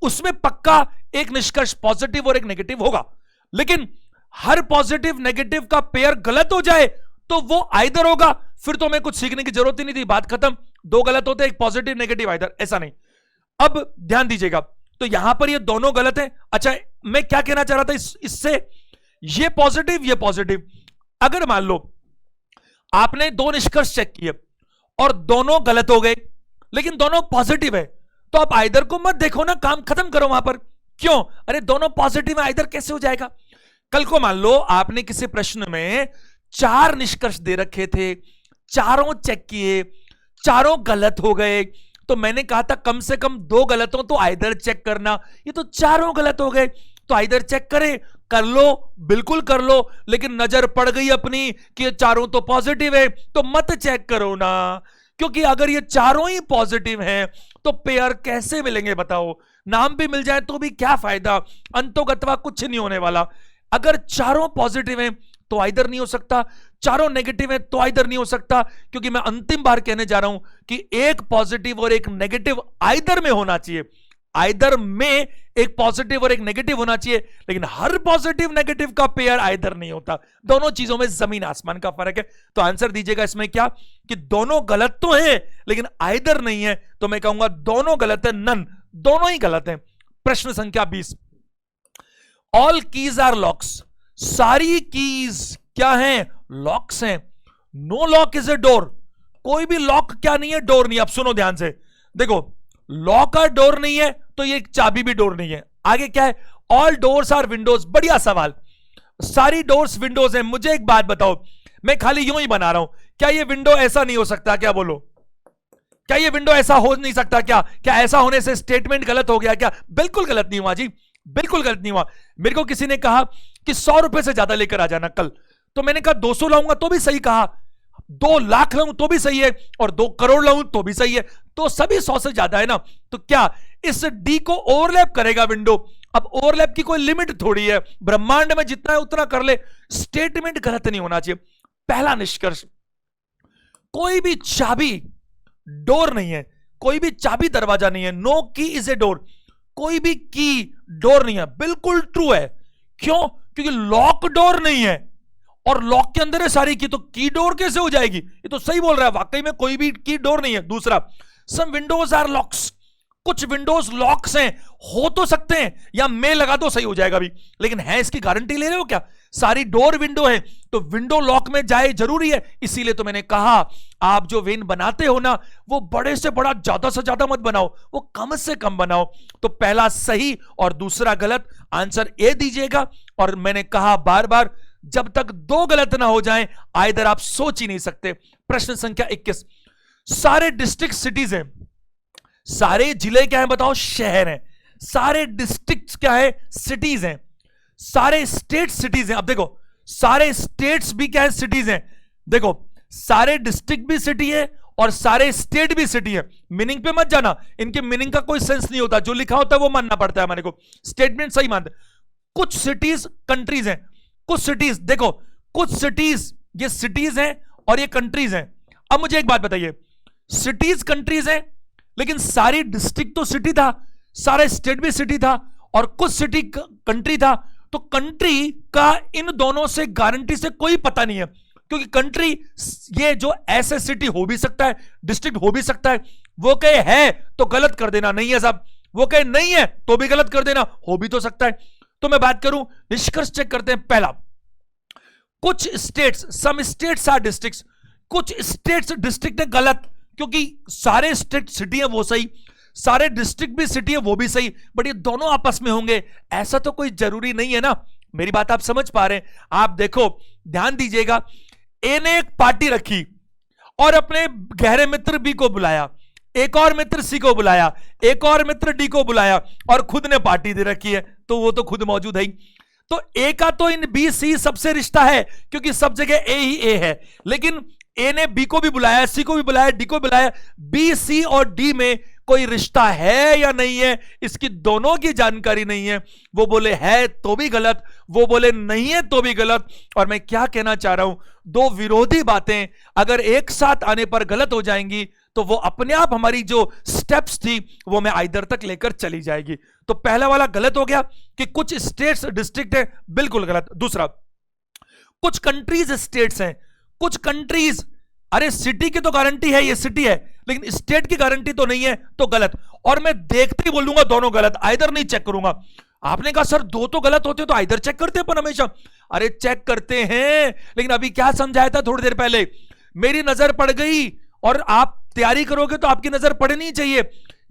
उसमें पक्का एक निष्कर्ष पॉजिटिव और एक नेगेटिव होगा। लेकिन हर पॉजिटिव नेगेटिव का पेयर गलत हो जाए तो वो आइदर होगा, फिर तो हमें कुछ सीखने की जरूरत ही नहीं थी, बात खत्म। दो गलत होते, एक पॉजिटिव नेगेटिव आइदर, ऐसा नहीं। अब ध्यान दीजिएगा, तो यहां पर ये दोनों गलत है। अच्छा, मैं क्या कहना चाह रहा था इससे, ये पॉजिटिव। अगर मान लो आपने दो निष्कर्ष चेक किए और दोनों गलत हो गए, लेकिन दोनों पॉजिटिव है, तो आप आइदर को मत देखो ना, काम खत्म करो वहां पर। क्यों? अरे दोनों पॉजिटिव है, आइदर कैसे हो जाएगा? कल को मान लो आपने किसी प्रश्न में 4 निष्कर्ष दे रखे थे, चारों चेक किए, चारों गलत हो गए, तो मैंने कहा था कम से कम 2 गलत हो तो आइदर चेक करना। ये तो चारों गलत हो गए, तो आइदर चेक कर लो, बिल्कुल कर लो, लेकिन नजर पड़ गई अपनी कि ये चारों तो पॉजिटिव है, तो मत चेक करो ना। क्योंकि अगर ये चारों ही पॉजिटिव हैं तो पेयर कैसे मिलेंगे बताओ? नाम भी मिल जाए तो भी क्या फायदा, अंतोगत्वा कुछ नहीं होने वाला। अगर चारों पॉजिटिव हैं तो आइदर नहीं हो सकता, चारों नेगेटिव है तो आइदर नहीं हो सकता, क्योंकि मैं अंतिम बार कहने जा रहा हूं कि एक पॉजिटिव और एक नेगेटिव आइदर में होना चाहिए। आइदर में एक पॉजिटिव और एक नेगेटिव होना चाहिए, लेकिन हर पॉजिटिव नेगेटिव का पेयर आइदर नहीं होता। दोनों चीजों में जमीन आसमान का फर्क है। तो आंसर दीजिएगा इसमें क्या, कि दोनों गलत तो है लेकिन आइदर नहीं है। तो मैं कहूंगा दोनों गलत है, नन, दोनों ही गलत है। प्रश्न संख्या 20, ऑल कीज आर लॉक्स, सारी कीज क्या हैं? लॉक्स हैं। No lock is a door, कोई भी लॉक क्या नहीं है? डोर नहीं। अब सुनो ध्यान से, देखो, लॉक और डोर नहीं है तो ये चाबी भी डोर नहीं है। आगे क्या है? All doors are windows. बढ़िया सवाल, सारी डोर्स विंडोज हैं। मुझे एक बात बताओ, मैं खाली यूं ही बना रहा हूं, क्या ये विंडो ऐसा नहीं हो सकता? क्या बोलो, क्या ये विंडो ऐसा हो नहीं सकता? क्या क्या ऐसा होने से स्टेटमेंट गलत हो गया क्या? बिल्कुल गलत नहीं हुआ जी, बिल्कुल गलत नहीं हुआ। मेरे को किसी ने कहा कि 100 रुपए से ज्यादा लेकर आ जाना कल, तो मैंने कहा 200 लाऊंगा तो भी सही कहा, 2 लाख लाऊं तो भी सही है, और 2 करोड़ लाऊं तो भी सही है, तो सभी 100 से ज्यादा है ना। तो क्या इस डी को ओवरलैप करेगा विंडो? अब ओवरलैप की कोई लिमिट थोड़ी है, ब्रह्मांड में जितना है उतना कर ले, स्टेटमेंट गलत नहीं होना चाहिए। पहला निष्कर्ष, कोई भी चाबी डोर नहीं है, कोई भी चाबी दरवाजा नहीं है। नो की इज ए डोर, कोई भी की डोर नहीं है। बिल्कुल ट्रू है। क्यों? क्योंकि लॉक डोर नहीं है, और लॉक के अंदर है सारी की, तो की डोर कैसे हो जाएगी? ये तो सही बोल रहा है, वाकई में कोई भी की डोर नहीं है। दूसरा, सम विंडोज आर लॉक्स, कुछ विंडोज लॉक्स हैं, हो तो सकते हैं, या मैं लगा दो सही हो जाएगा भी, लेकिन है इसकी गारंटी ले रहे हो क्या? सारी डोर विंडो है, तो विंडो लॉक में जाए जरूरी है। इसीलिए तो मैंने कहा आप जो वेन बनाते हो ना, वो बड़े से बड़ा ज्यादा से ज्यादा मत बनाओ, वो कम से कम बनाओ। तो पहला सही और दूसरा गलत, आंसर ए दीजिएगा। और मैंने कहा बार बार, जब तक 2 गलत ना हो जाएं आइदर आप सोच ही नहीं सकते। प्रश्न संख्या 21, सारे डिस्ट्रिक्ट सिटीज हैं, सारे जिले क्या है बताओ? शहर हैं। सारे डिस्ट्रिक्ट्स क्या है? सिटीज हैं। सारे स्टेट सिटीज हैं। अब देखो, सारे स्टेट्स भी क्या है? सिटीज हैं। देखो, सारे डिस्ट्रिक्ट भी सिटी है और सारे स्टेट भी सिटी है। मीनिंग पे मत जाना, इनके मीनिंग का कोई सेंस नहीं होता, जो लिखा होता है वो मानना पड़ता है हमारे को, स्टेटमेंट सही मानते। कुछ सिटीज कंट्रीज हैं, कुछ सिटीज, देखो कुछ सिटीज ये सिटीज हैं और ये कंट्रीज हैं। अब मुझे एक बात बताइए, सिटीज कंट्रीज हैं, लेकिन सारी डिस्ट्रिक्ट तो सिटी था, सारा स्टेट भी सिटी था, और कुछ सिटी कंट्री था। तो कंट्री का इन दोनों से गारंटी से कोई पता नहीं है, क्योंकि कंट्री ये जो ऐसे सिटी हो भी सकता है, डिस्ट्रिक्ट हो भी सकता है। वो कहे है तो गलत कर देना, नहीं है साहब, वो कहे नहीं है तो भी गलत कर देना, हो भी तो सकता है। तो मैं बात करूं, निष्कर्ष चेक करते हैं। पहला, कुछ states, some states are districts, कुछ स्टेट्स डिस्ट्रिक्ट है, गलत, क्योंकि सारे स्टेट सिटी है वो सही, सारे डिस्ट्रिक्ट भी सिटी है वो भी सही, बट ये दोनों आपस में होंगे ऐसा तो कोई जरूरी नहीं है ना। मेरी बात आप समझ पा रहे हैं? आप देखो, ध्यान दीजिएगा, ए ने एक पार्टी रखी और अपने गहरे मित्र बी को बुलाया, एक और मित्र सी को बुलाया, एक और मित्र डी को बुलाया, और खुद ने पार्टी दे रखी है, तो वो तो खुद मौजूद है ही। तो ए का तो इन बी सी सबसे रिश्ता है, क्योंकि सब जगह ए ही ए है, लेकिन ए ने बी को भी बुलाया, सी को भी बुलाया, डी को बुलाया, बी सी और डी में कोई रिश्ता है या नहीं है, इसकी दोनों की जानकारी नहीं है। वो बोले है तो भी गलत, वो बोले नहीं है तो भी गलत। और मैं क्या कहना चाह रहा हूं, दो विरोधी बातें अगर एक साथ आने पर गलत हो जाएंगी, तो वो अपने आप हमारी जो स्टेप्स थी वो मैं आइदर तक लेकर चली जाएगी। तो पहला वाला गलत हो गया कि कुछ स्टेट्स डिस्ट्रिक्ट है, बिल्कुल गलत। दूसरा, कुछ कंट्रीज स्टेट्स हैं, कुछ कंट्रीज, अरे सिटी की तो गारंटी है, ये सिटी है, लेकिन स्टेट की गारंटी तो नहीं है, तो गलत। और मैं देखते ही बोलूंगा दोनों गलत, आइदर नहीं चेक करूंगा। आपने कहा सर दो तो गलत होते तो आइदर चेक करते अपन हमेशा, अरे चेक करते हैं, लेकिन अभी क्या समझाया था थोड़ी देर पहले, मेरी नजर पड़ गई, और आप तैयारी करोगे तो आपकी नजर पड़नी चाहिए,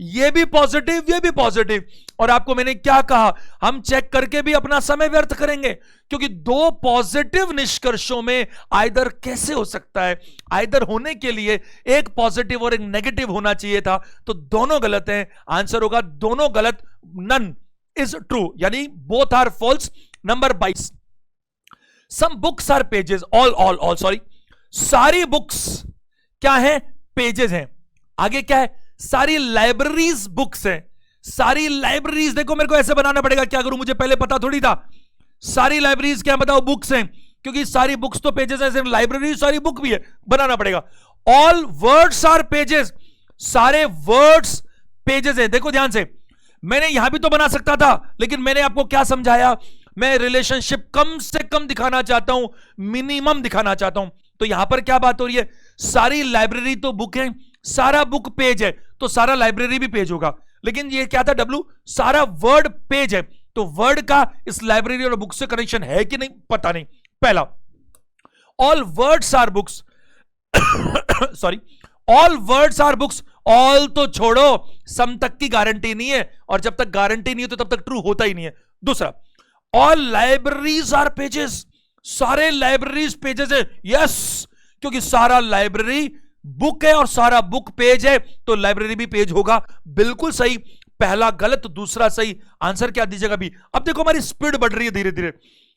ये भी पॉजिटिव ये भी पॉजिटिव। और आपको मैंने क्या कहा, हम चेक करके भी अपना समय व्यर्थ करेंगे, क्योंकि दो पॉजिटिव निष्कर्षों में आइदर कैसे हो सकता है? आइदर होने के लिए एक पॉजिटिव और एक नेगेटिव होना चाहिए था, तो दोनों गलत हैं। आंसर होगा दोनों गलत, नन इज ट्रू, यानी both are false. Number 22, some books are pages, all sorry, सारी बुक्स क्या है? पेजेस हैं। आगे क्या है? सारी लाइब्रेरीज बुक्स हैं, सारी लाइब्रेरीज। देखो मेरे को ऐसे बनाना पड़ेगा, क्या करूं, मुझे पहले पता थोड़ी था। सारी लाइब्रेरीज क्या बताओ? बुक्स हैं, क्योंकि सारी बुक्स तो पेजेस हैं, लाइब्रेरी सारी बुक भी है, बनाना पड़ेगा। ऑल वर्ड्स आर पेजेस, सारे वर्ड्स पेजेस हैं। देखो ध्यान से, मैंने यहां भी तो बना सकता था, लेकिन मैंने आपको क्या समझाया, मैं रिलेशनशिप कम से कम दिखाना चाहता हूं, मिनिमम दिखाना चाहता हूं। तो यहां पर क्या बात हो रही है, सारी लाइब्रेरी तो बुक है, सारा बुक पेज है, तो सारा लाइब्रेरी भी पेज होगा। लेकिन ये क्या था डब्लू, सारा वर्ड पेज है, तो वर्ड का इस लाइब्रेरी और बुक से कनेक्शन है कि नहीं, पता नहीं। पहला, all words are books, sorry, all words are books, all तो छोड़ो, सम तक की गारंटी नहीं है, और जब तक गारंटी नहीं है तो तब तक ट्रू होता ही नहीं है। दूसरा, ऑल लाइब्रेरीज आर पेजेस, सारे लाइब्रेरीज पेजेस है, यस, क्योंकि सारा लाइब्रेरी बुक है और सारा बुक पेज है तो लाइब्रेरी भी पेज होगा। बिल्कुल सही, पहला गलत दूसरा सही। आंसर क्या दीजिएगा बी। अब देखो हमारी स्पीड बढ़ रही है, धीरे धीरे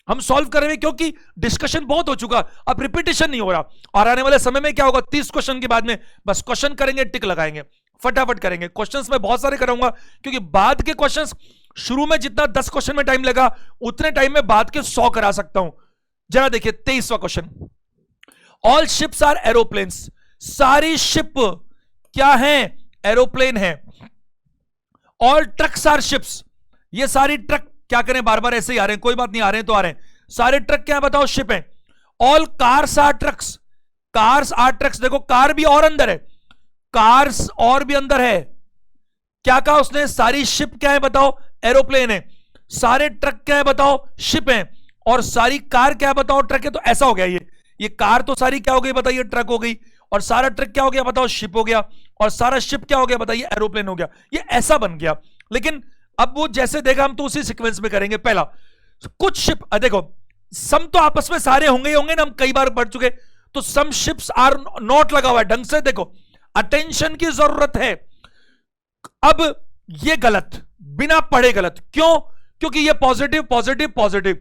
हम सॉल्व करेंगे क्योंकि डिस्कशन बहुत हो चुका, अब रिपीटेशन नहीं हो रहा। और आने वाले समय में क्या होगा, 30 क्वेश्चन के बाद में बस क्वेश्चन करेंगे, टिक लगाएंगे, फटाफट करेंगे। क्वेश्चंस मैं बहुत सारे कराऊंगा क्योंकि बाद के क्वेश्चंस शुरू में जितना 10 क्वेश्चन में टाइम लगा उतने टाइम में बाद के 100 करा सकता हूं। जरा देखिए 23वां question, all ships are aeroplanes. सारी शिप क्या है, एरोप्लेन है। ऑल ट्रक्स आर शिप्स, ये सारी ट्रक क्या करें, बार बार ऐसे ही आ रहे हैं, कोई बात नहीं, आ रहे हैं तो आ रहे हैं। सारे ट्रक क्या है बताओ, शिप है। All cars are trucks, cars are trucks. देखो कार भी और अंदर है, कार्स और भी अंदर है। क्या कहा उसने, सारी शिप क्या है बताओ, एरोप्लेन है। सारे ट्रक क्या है बताओ, शिप है। और सारी कार क्या है बताओ, ट्रक है। तो ऐसा हो गया ये कार तो सारी क्या हो गई बताइए, ट्रक हो गई। और सारा ट्रक क्या हो गया बताओ, शिप हो गया। और सारा शिप क्या हो गया बताइए, एरोप्लेन हो गया। ये ऐसा बन गया। लेकिन अब वो जैसे देखा हम तो उसी सीक्वेंस में करेंगे। पहला कुछ शिप, देखो सम तो आपस में सारे होंगे ही होंगे ना, हम कई बार पढ़ चुके। तो सम शिप्स आर नॉट लगा हुआ है, ढंग से देखो, अटेंशन की जरूरत है। अब ये गलत, बिना पढ़े गलत। क्यों, क्योंकि ये पॉजिटिव पॉजिटिव पॉजिटिव।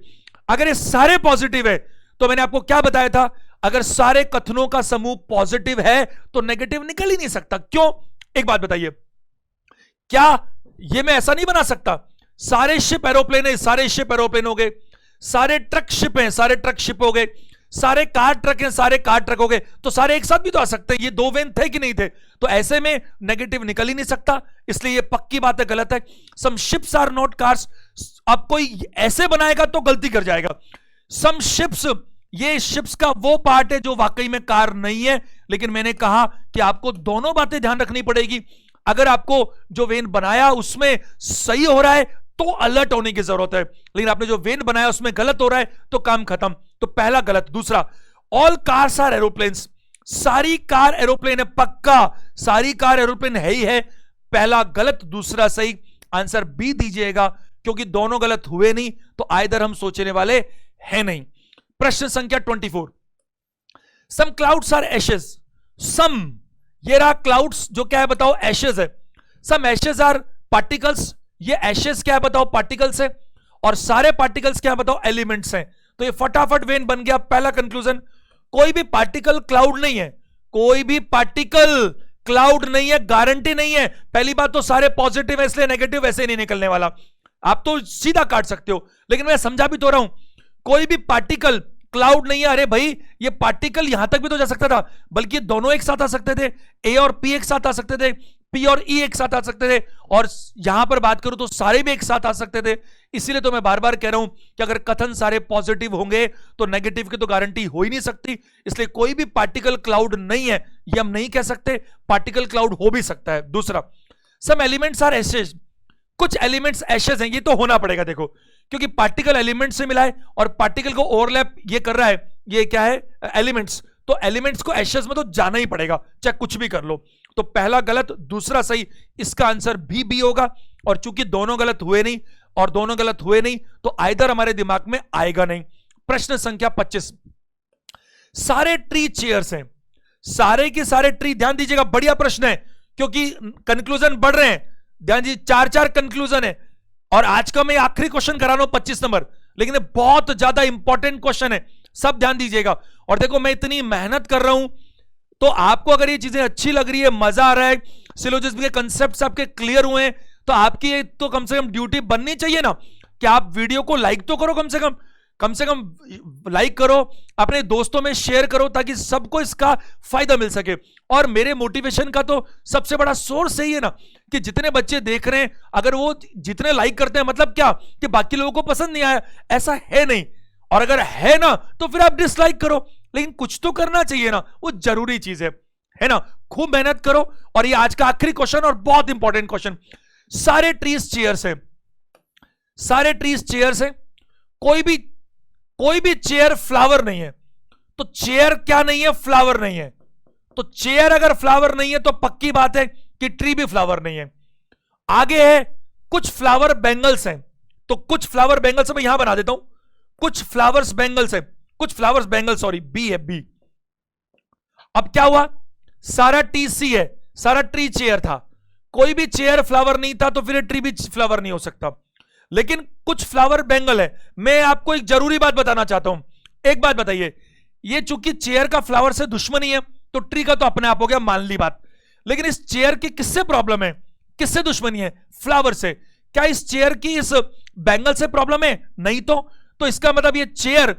अगर ये सारे पॉजिटिव है तो मैंने आपको क्या बताया था, अगर सारे कथनों का समूह पॉजिटिव है तो नेगेटिव निकल ही नहीं सकता। क्यों, एक बात बताइए, क्या ये मैं ऐसा नहीं बना सकता, सारे शिप एरोप्लेन है, सारे शिप एरोप्लेन हो गए। सारे ट्रक शिप हैं, सारे ट्रक शिप हो गए। सारे कार ट्रक हैं, सारे कार ट्रक हो गए। तो सारे एक साथ भी तो आ सकते हैं, ये दो वेन थे कि नहीं थे। तो ऐसे में नेगेटिव निकल ही नहीं सकता, इसलिए ये पक्की बात है, गलत है। सम शिप्स आर नॉट कार्स, अब कोई ऐसे बनाएगा तो गलती कर जाएगा। सम शिप्स, ये शिप्स का वो पार्ट है जो वाकई में कार नहीं है। लेकिन मैंने कहा कि आपको दोनों बातें ध्यान रखनी पड़ेगी। अगर आपको जो वेन बनाया उसमें सही हो रहा है तो अलर्ट होने की जरूरत है, लेकिन आपने जो वेन बनाया उसमें गलत हो रहा है तो काम खत्म। तो पहला गलत। दूसरा, ऑल कार्स आर एरोप्लेन्स, सारी कार एरोप्लेन है, पक्का सारी कार एरोप्लेन है ही है। पहला गलत दूसरा सही। आंसर बी दीजिएगा क्योंकि दोनों गलत हुए नहीं तो आइदर हम सोचने वाले हैं नहीं। प्रश्न संख्या 24, सम क्लाउड्स आर एशेज। सम, ये रहा क्लाउड्स जो क्या है बताओ, एशेज है। सम एशेज आर पार्टिकल्स, ये एशेज क्या है बताओ, पार्टिकल्स है। और सारे पार्टिकल्स क्या है बताओ, एलिमेंट्स हैं। तो ये फटाफट वेन बन गया। पहला कंक्लूजन, कोई भी पार्टिकल क्लाउड नहीं है, कोई भी पार्टिकल क्लाउड नहीं है, गारंटी नहीं है। पहली बात तो सारे पॉजिटिव है इसलिए नेगेटिव वैसे नहीं निकलने वाला, आप तो सीधा काट सकते हो। लेकिन मैं समझा भी तो रहा हूं, कोई भी पार्टिकल क्लाउड नहीं है। अरे भाई ये पार्टिकल यहां तक भी तो जा सकता था, बल्कि दोनों एक साथ आ सकते थे, ए और पी एक साथ आ सकते थे, पी और ई एक साथ आ सकते थे। और यहां पर बात करूं तो सारे भी एक साथ आ सकते थे। इसीलिए तो मैं बार बार कह रहा हूं कि अगर कथन सारे पॉजिटिव होंगे तो नेगेटिव की तो गारंटी हो ही नहीं सकती। इसलिए कोई भी पार्टिकल क्लाउड नहीं है ये हम नहीं कह सकते, पार्टिकल क्लाउड हो भी सकता है। दूसरा, सम एलिमेंट्स आर एशेज, कुछ एलिमेंट्स एशेज हैं, ये तो होना पड़ेगा देखो, क्योंकि पार्टिकल एलिमेंट से मिला है और पार्टिकल को ओवरलैप ये कर रहा है, ये क्या है, एलिमेंट्स। तो एलिमेंट्स को एशेज में तो जाना ही पड़ेगा चाहे कुछ भी कर लो। तो पहला गलत दूसरा सही, इसका आंसर भी बी होगा। और चूंकि दोनों गलत हुए नहीं और दोनों गलत हुए नहीं तो आइदर हमारे दिमाग में आएगा नहीं। प्रश्न संख्या 25, सारे ट्री चेयर्स हैं, सारे के सारे ट्री, ध्यान दीजिएगा बढ़िया प्रश्न है क्योंकि कंक्लूजन बढ़ रहे हैं। ध्यान दीजिए, 4-4 कंक्लूजन है और आज का मैं आखिरी क्वेश्चन करा रहा हूं 25 नंबर, लेकिन ये बहुत ज्यादा इंपॉर्टेंट क्वेश्चन है, सब ध्यान दीजिएगा। और देखो मैं इतनी मेहनत कर रहा हूं तो आपको अगर ये चीजें अच्छी लग रही है, मजा आ रहा है, सिलोजिज्म के कंसेप्ट्स आपके क्लियर हुए हैं, तो आपकी ये तो कम से कम ड्यूटी बननी चाहिए ना कि आप वीडियो को लाइक तो करो, कम से कम लाइक करो, अपने दोस्तों में शेयर करो ताकि सबको इसका फायदा मिल सके। और मेरे मोटिवेशन का तो सबसे बड़ा सोर्स यही है ना कि जितने बच्चे देख रहे हैं अगर वो जितने लाइक करते हैं मतलब क्या कि बाकी लोगों को पसंद नहीं आया, ऐसा है नहीं। और अगर है ना तो फिर आप डिसलाइक करो, लेकिन कुछ तो करना चाहिए ना, वो जरूरी चीज है ना। खूब मेहनत करो। और ये आज का आखिरी क्वेश्चन और बहुत इंपॉर्टेंट क्वेश्चन, सारे ट्रीज चेयर्स है, सारे ट्रीज चेयर्स है, कोई भी चेयर फ्लावर नहीं है। तो चेयर क्या नहीं है, फ्लावर नहीं है। तो चेयर अगर फ्लावर नहीं है तो पक्की बात है कि ट्री भी फ्लावर नहीं है। आगे है कुछ फ्लावर बैंगल्स हैं, तो कुछ फ्लावर बैंगल्स मैं यहां बना देता हूं, कुछ फ्लावर्स बैंगल्स है, कुछ फ्लावर्स बैंगल्स, सॉरी बी है बी। अब क्या हुआ, सारा टी सी है, सारा ट्री चेयर था, कोई भी चेयर फ्लावर नहीं था तो फिर ट्री भी फ्लावर नहीं हो सकता। लेकिन कुछ फ्लावर बेंगल है। मैं आपको एक जरूरी बात बताना चाहता हूं, एक बात बताइए, ये चूंकि चेयर का फ्लावर से दुश्मनी है तो ट्री का तो अपने आप हो गया, मान ली बात। लेकिन इस चेयर की किससे प्रॉब्लम है, किससे दुश्मनी है? फ्लावर से। क्या इस चेयर की इस बैंगल से प्रॉब्लम है? नहीं तो इसका मतलब ये चेयर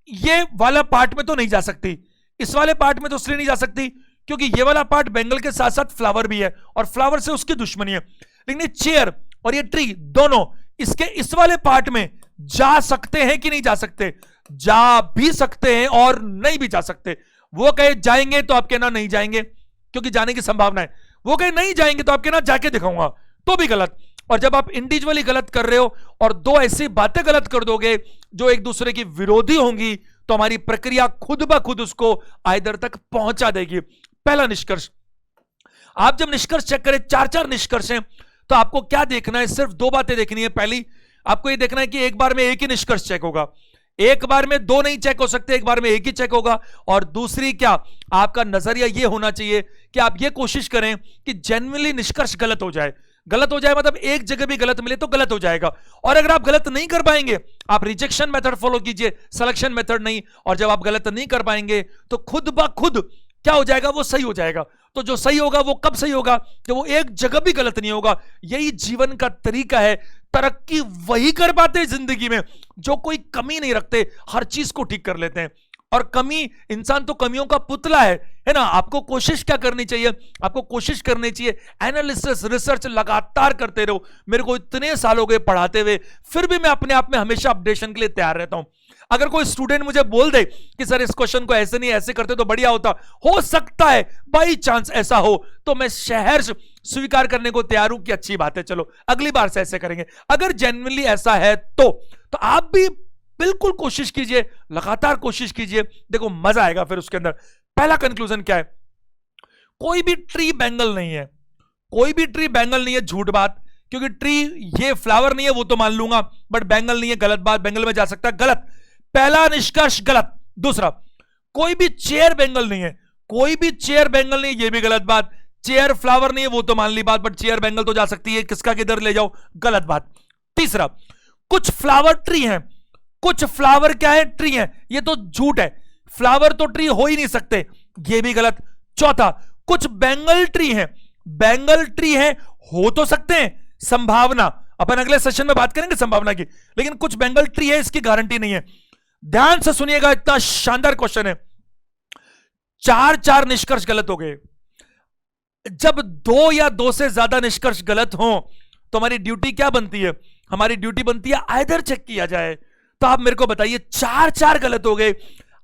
ये वाला पार्ट में तो नहीं जा सकती, इस वाले पार्ट में तो इसलिए नहीं जा सकती क्योंकि ये वाला पार्ट बेंगल के साथ साथ फ्लावर भी है और फ्लावर से उसकी दुश्मनी है। लेकिन ये चेयर और ये ट्री दोनों इसके इस वाले पार्ट में जा सकते हैं कि नहीं जा सकते? जा भी सकते हैं और नहीं भी जा सकते। वो कहे जाएंगे तो आप कहना नहीं जाएंगे क्योंकि जाने की संभावना है, वो कहे नहीं जाएंगे तो आप कहना जाके दिखाऊंगा, तो भी गलत। और जब आप इंडिविजुअली गलत कर रहे हो और दो ऐसी बातें गलत कर दोगे जो एक दूसरे की विरोधी होंगी तो हमारी प्रक्रिया खुद ब खुद उसको आइदर तक पहुंचा देगी। पहला निष्कर्ष, आप जब निष्कर्ष चेक करें, चार चार निष्कर्ष हैं, तो आपको क्या देखना है? सिर्फ दो बातें देखनी है। पहली, आपको यह देखना है कि एक बार में एक ही निष्कर्ष चेक होगा, एक बार में दो नहीं चेक हो सकते, एक बार में एक ही चेक होगा। और दूसरी क्या, आपका नजरिया यह होना चाहिए कि आप यह कोशिश करें कि जेन्युइनली निष्कर्ष गलत हो जाए। गलत हो जाए मतलब एक जगह भी गलत मिले तो गलत हो जाएगा। और अगर आप गलत नहीं कर पाएंगे, आप रिजेक्शन मेथड फॉलो कीजिए, सिलेक्शन मेथड नहीं। और जब आप गलत नहीं कर पाएंगे तो खुद ब खुद क्या हो जाएगा? वो सही हो जाएगा। तो जो सही होगा वो कब सही होगा? कि वो एक जगह भी गलत नहीं होगा। यही जीवन का तरीका है। तरक्की वही कर पाते हैं जिंदगी में जो कोई कमी नहीं रखते, हर चीज को ठीक कर लेते हैं। और कमी, इंसान तो कमियों का पुतला है ना। आपको कोशिश क्या करनी चाहिए? आपको कोशिश करनी चाहिए एनालिसिस, रिसर्च लगातार करते रहो। मेरे को इतने साल हो गए पढ़ाते हुए, फिर भी मैं अपने आप में हमेशा अपडेशन के लिए तैयार रहता हूं। अगर कोई स्टूडेंट मुझे बोल दे कि सर इस क्वेश्चन को ऐसे नहीं ऐसे करते तो बढ़िया होता, हो सकता है बाई चांस ऐसा हो, तो मैं शहर स्वीकार करने को तैयार हूं कि अच्छी बात है, चलो अगली बार से ऐसे करेंगे। अगर जेन्युइनली ऐसा है तो आप भी बिल्कुल कोशिश कीजिए, लगातार कोशिश कीजिए, देखो मजा आएगा फिर उसके अंदर। पहला कंक्लूजन क्या है? कोई भी ट्री बेंगल नहीं है, कोई भी ट्री बेंगल नहीं है, झूठ बात। क्योंकि ट्री ये फ्लावर नहीं है वो तो मान लूंगा, बट बेंगल नहीं है, गलत बात। बेंगल में जा सकता है, गलत। पहला निष्कर्ष गलत। दूसरा, कोई भी चेयर बेंगल नहीं है, कोई भी चेयर बेंगल नहीं है, ये भी गलत बात। चेयर फ्लावर नहीं है वो तो मान ली बात, बट चेयर बेंगल तो जा सकती है, किसका किधर ले जाओ, गलत बात। तीसरा, कुछ फ्लावर ट्री हैं, कुछ फ्लावर क्या है? ट्री है, ये तो झूठ है। फ्लावर तो ट्री हो ही नहीं सकते, ये भी गलत। चौथा, कुछ बेंगल ट्री हैं, बेंगल ट्री हैं, हो तो सकते हैं, संभावना, अपन अगले सेशन में बात करेंगे संभावना की। लेकिन कुछ बेंगल ट्री है, इसकी गारंटी नहीं है। ध्यान से सुनिएगा, इतना शानदार क्वेश्चन है। चार चार निष्कर्ष गलत हो गए। जब दो या दो से ज्यादा निष्कर्ष गलत हो तो हमारी ड्यूटी क्या बनती है? हमारी ड्यूटी बनती है आइदर चेक किया जाए। तो आप मेरे को बताइए, चार चार गलत हो गए,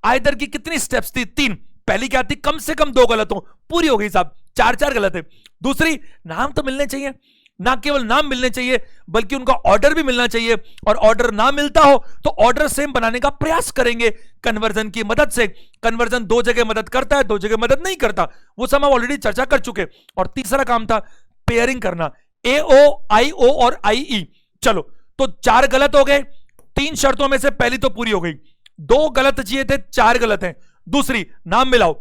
आइदर की कितनी स्टेप्स थी? तीन। पहली क्या थी? कम से कम दो गलत हो, पूरी हो गई साहब, चार चार गलत है। दूसरी, नाम तो मिलने चाहिए, ना केवल नाम मिलने चाहिए बल्कि उनका ऑर्डर भी मिलना चाहिए। और ऑर्डर ना मिलता हो तो ऑर्डर सेम बनाने का प्रयास करेंगे कन्वर्जन की मदद से। कन्वर्जन दो जगह मदद करता है, दो जगह मदद नहीं करता, वो सब हम ऑलरेडी चर्चा कर चुके। और तीसरा काम था पेयरिंग करना, AO, IO और IE। चलो, तो चार गलत हो गए, तीन शर्तों में से पहली तो पूरी हो गई, दो गलत चाहिए थे, चार गलत हैं। दूसरी, नाम मिलाओ,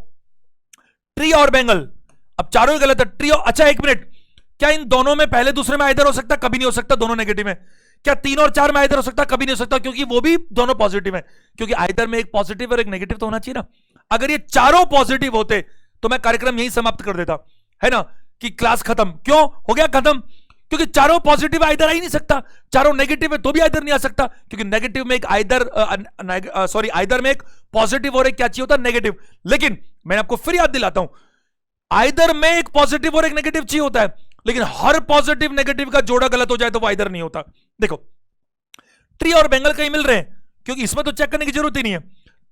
ट्री और बेंगल, अब चारों ही गलत है। ट्री और, अच्छा एक मिनट, क्या इन दोनों में पहले दूसरे में आइदर हो सकता? कभी नहीं हो सकता, दोनों नेगेटिव है। क्या तीन और चार में आइदर हो सकता? कभी नहीं हो सकता, क्योंकि वो भी दोनों पॉजिटिव है। क्योंकि आइदर में एक पॉजिटिव और एक नेगेटिव तो होना चाहिए ना। अगर ये चारों पॉजिटिव होते तो मैं कार्यक्रम यहीं समाप्त कर देता, है ना, कि क्लास खत्म। क्यों हो गया खत्म? क्योंकि चारों पॉजिटिव आइदर आ ही नहीं सकता, चारों नेगेटिव है तो भी आइदर नहीं आ सकता, क्योंकि नेगेटिव में एक आइदर आइदर में एक पॉजिटिव और एक क्या चाहिए होता? नेगेटिव। लेकिन मैं आपको फिर याद दिलाता हूं, आइदर में एक पॉजिटिव और एक नेगेटिव चाहिए होता है, लेकिन हर पॉजिटिव नेगेटिव का जोड़ा गलत हो जाए तो वो आइदर नहीं होता। देखो, ट्री और बेंगल कहीं मिल रहे हैं, क्योंकि इसमें तो चेक करने की जरूरत ही नहीं है।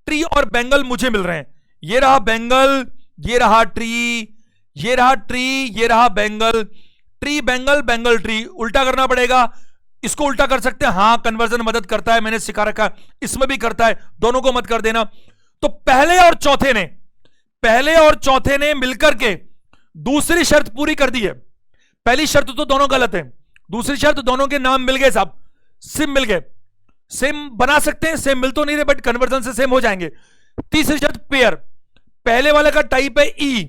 ट्री और बेंगल मुझे मिल रहे हैं, ये रहा बेंगल, ये रहा ट्री, ये रहा ट्री, ये रहा बेंगल। ट्री बेंगल, बेंगल ट्री, उल्टा करना पड़ेगा। इसको उल्टा कर सकते हैं, हाँ, कन्वर्जन मदद करता है, मैंने सिखा रखा, इसमें भी करता है, दोनों को मत कर देना। तो पहले और चौथे ने मिलकर के दूसरी शर्त पूरी कर दी है। पहली शर्त तो दोनों गलत है, दूसरी शर्त दोनों के नाम मिल गए साहब, सिम मिल गए। सेम बना सकते हैं, सेम मिल तो नहीं रहे बट कन्वर्जन से सेम हो जाएंगे। तीसरी शर्त पेयर, पहले वाले का टाइप है ई,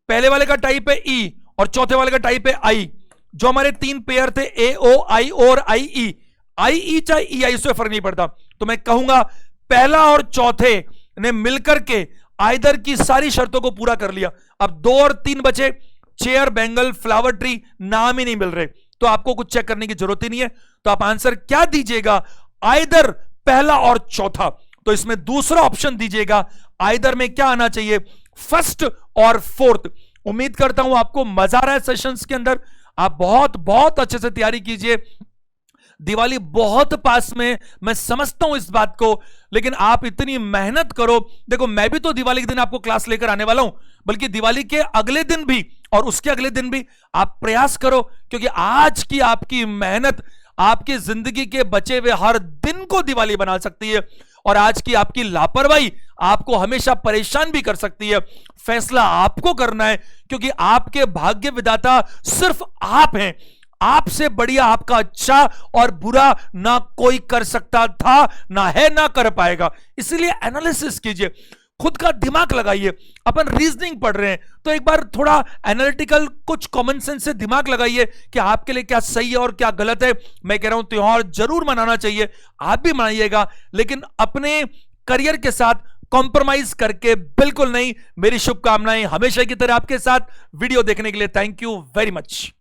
पहले वाले का टाइप है ई और चौथे वाले का टाइप है आई। जो हमारे तीन पेयर थे ए ओ आई और आई ई चाहे ई आई, इससे फर्क नहीं पड़ता। तो मैं कहूंगा पहला और चौथे ने मिलकर के आइदर की सारी शर्तों को पूरा कर लिया। अब 2 और 3 बचे, चेयर, बैंगल, फ्लावर ट्री, नाम ही नहीं मिल रहे, तो आपको कुछ चेक करने की जरूरत ही नहीं है। तो आप आंसर क्या दीजिएगा? आइदर पहला और चौथा। तो इसमें दूसरा ऑप्शन दीजिएगा, आइदर में क्या आना चाहिए? फर्स्ट और फोर्थ। उम्मीद करता हूं आपको मजा आ रहा है सेशंस के अंदर। आप बहुत बहुत अच्छे से तैयारी कीजिए। दिवाली बहुत पास में, मैं समझता हूं इस बात को, लेकिन आप इतनी मेहनत करो। देखो मैं भी तो दिवाली के दिन आपको क्लास लेकर आने वाला हूं, बल्कि दिवाली के अगले दिन भी और उसके अगले दिन भी आप प्रयास करो, क्योंकि आज की आपकी मेहनत आपकी जिंदगी के बचे हुए हर दिन को दिवाली बना सकती है, और आज की आपकी लापरवाही आपको हमेशा परेशान भी कर सकती है। फैसला आपको करना है, क्योंकि आपके भाग्य विधाता सिर्फ आप हैं। आपसे बढ़िया आपका अच्छा और बुरा ना कोई कर सकता था, ना है, ना कर पाएगा। इसलिए एनालिसिस कीजिए, खुद का दिमाग लगाइए। अपन रीजनिंग पढ़ रहे हैं तो एक बार थोड़ा एनालिटिकल, कुछ कॉमन सेंस से दिमाग लगाइए कि आपके लिए क्या सही है और क्या गलत है। मैं कह रहा हूं त्योहार जरूर मनाना चाहिए, आप भी मनाइएगा, लेकिन अपने करियर के साथ कॉम्प्रोमाइज करके बिल्कुल नहीं। मेरी शुभकामनाएं हमेशा की तरह आपके साथ। वीडियो देखने के लिए थैंक यू वेरी मच।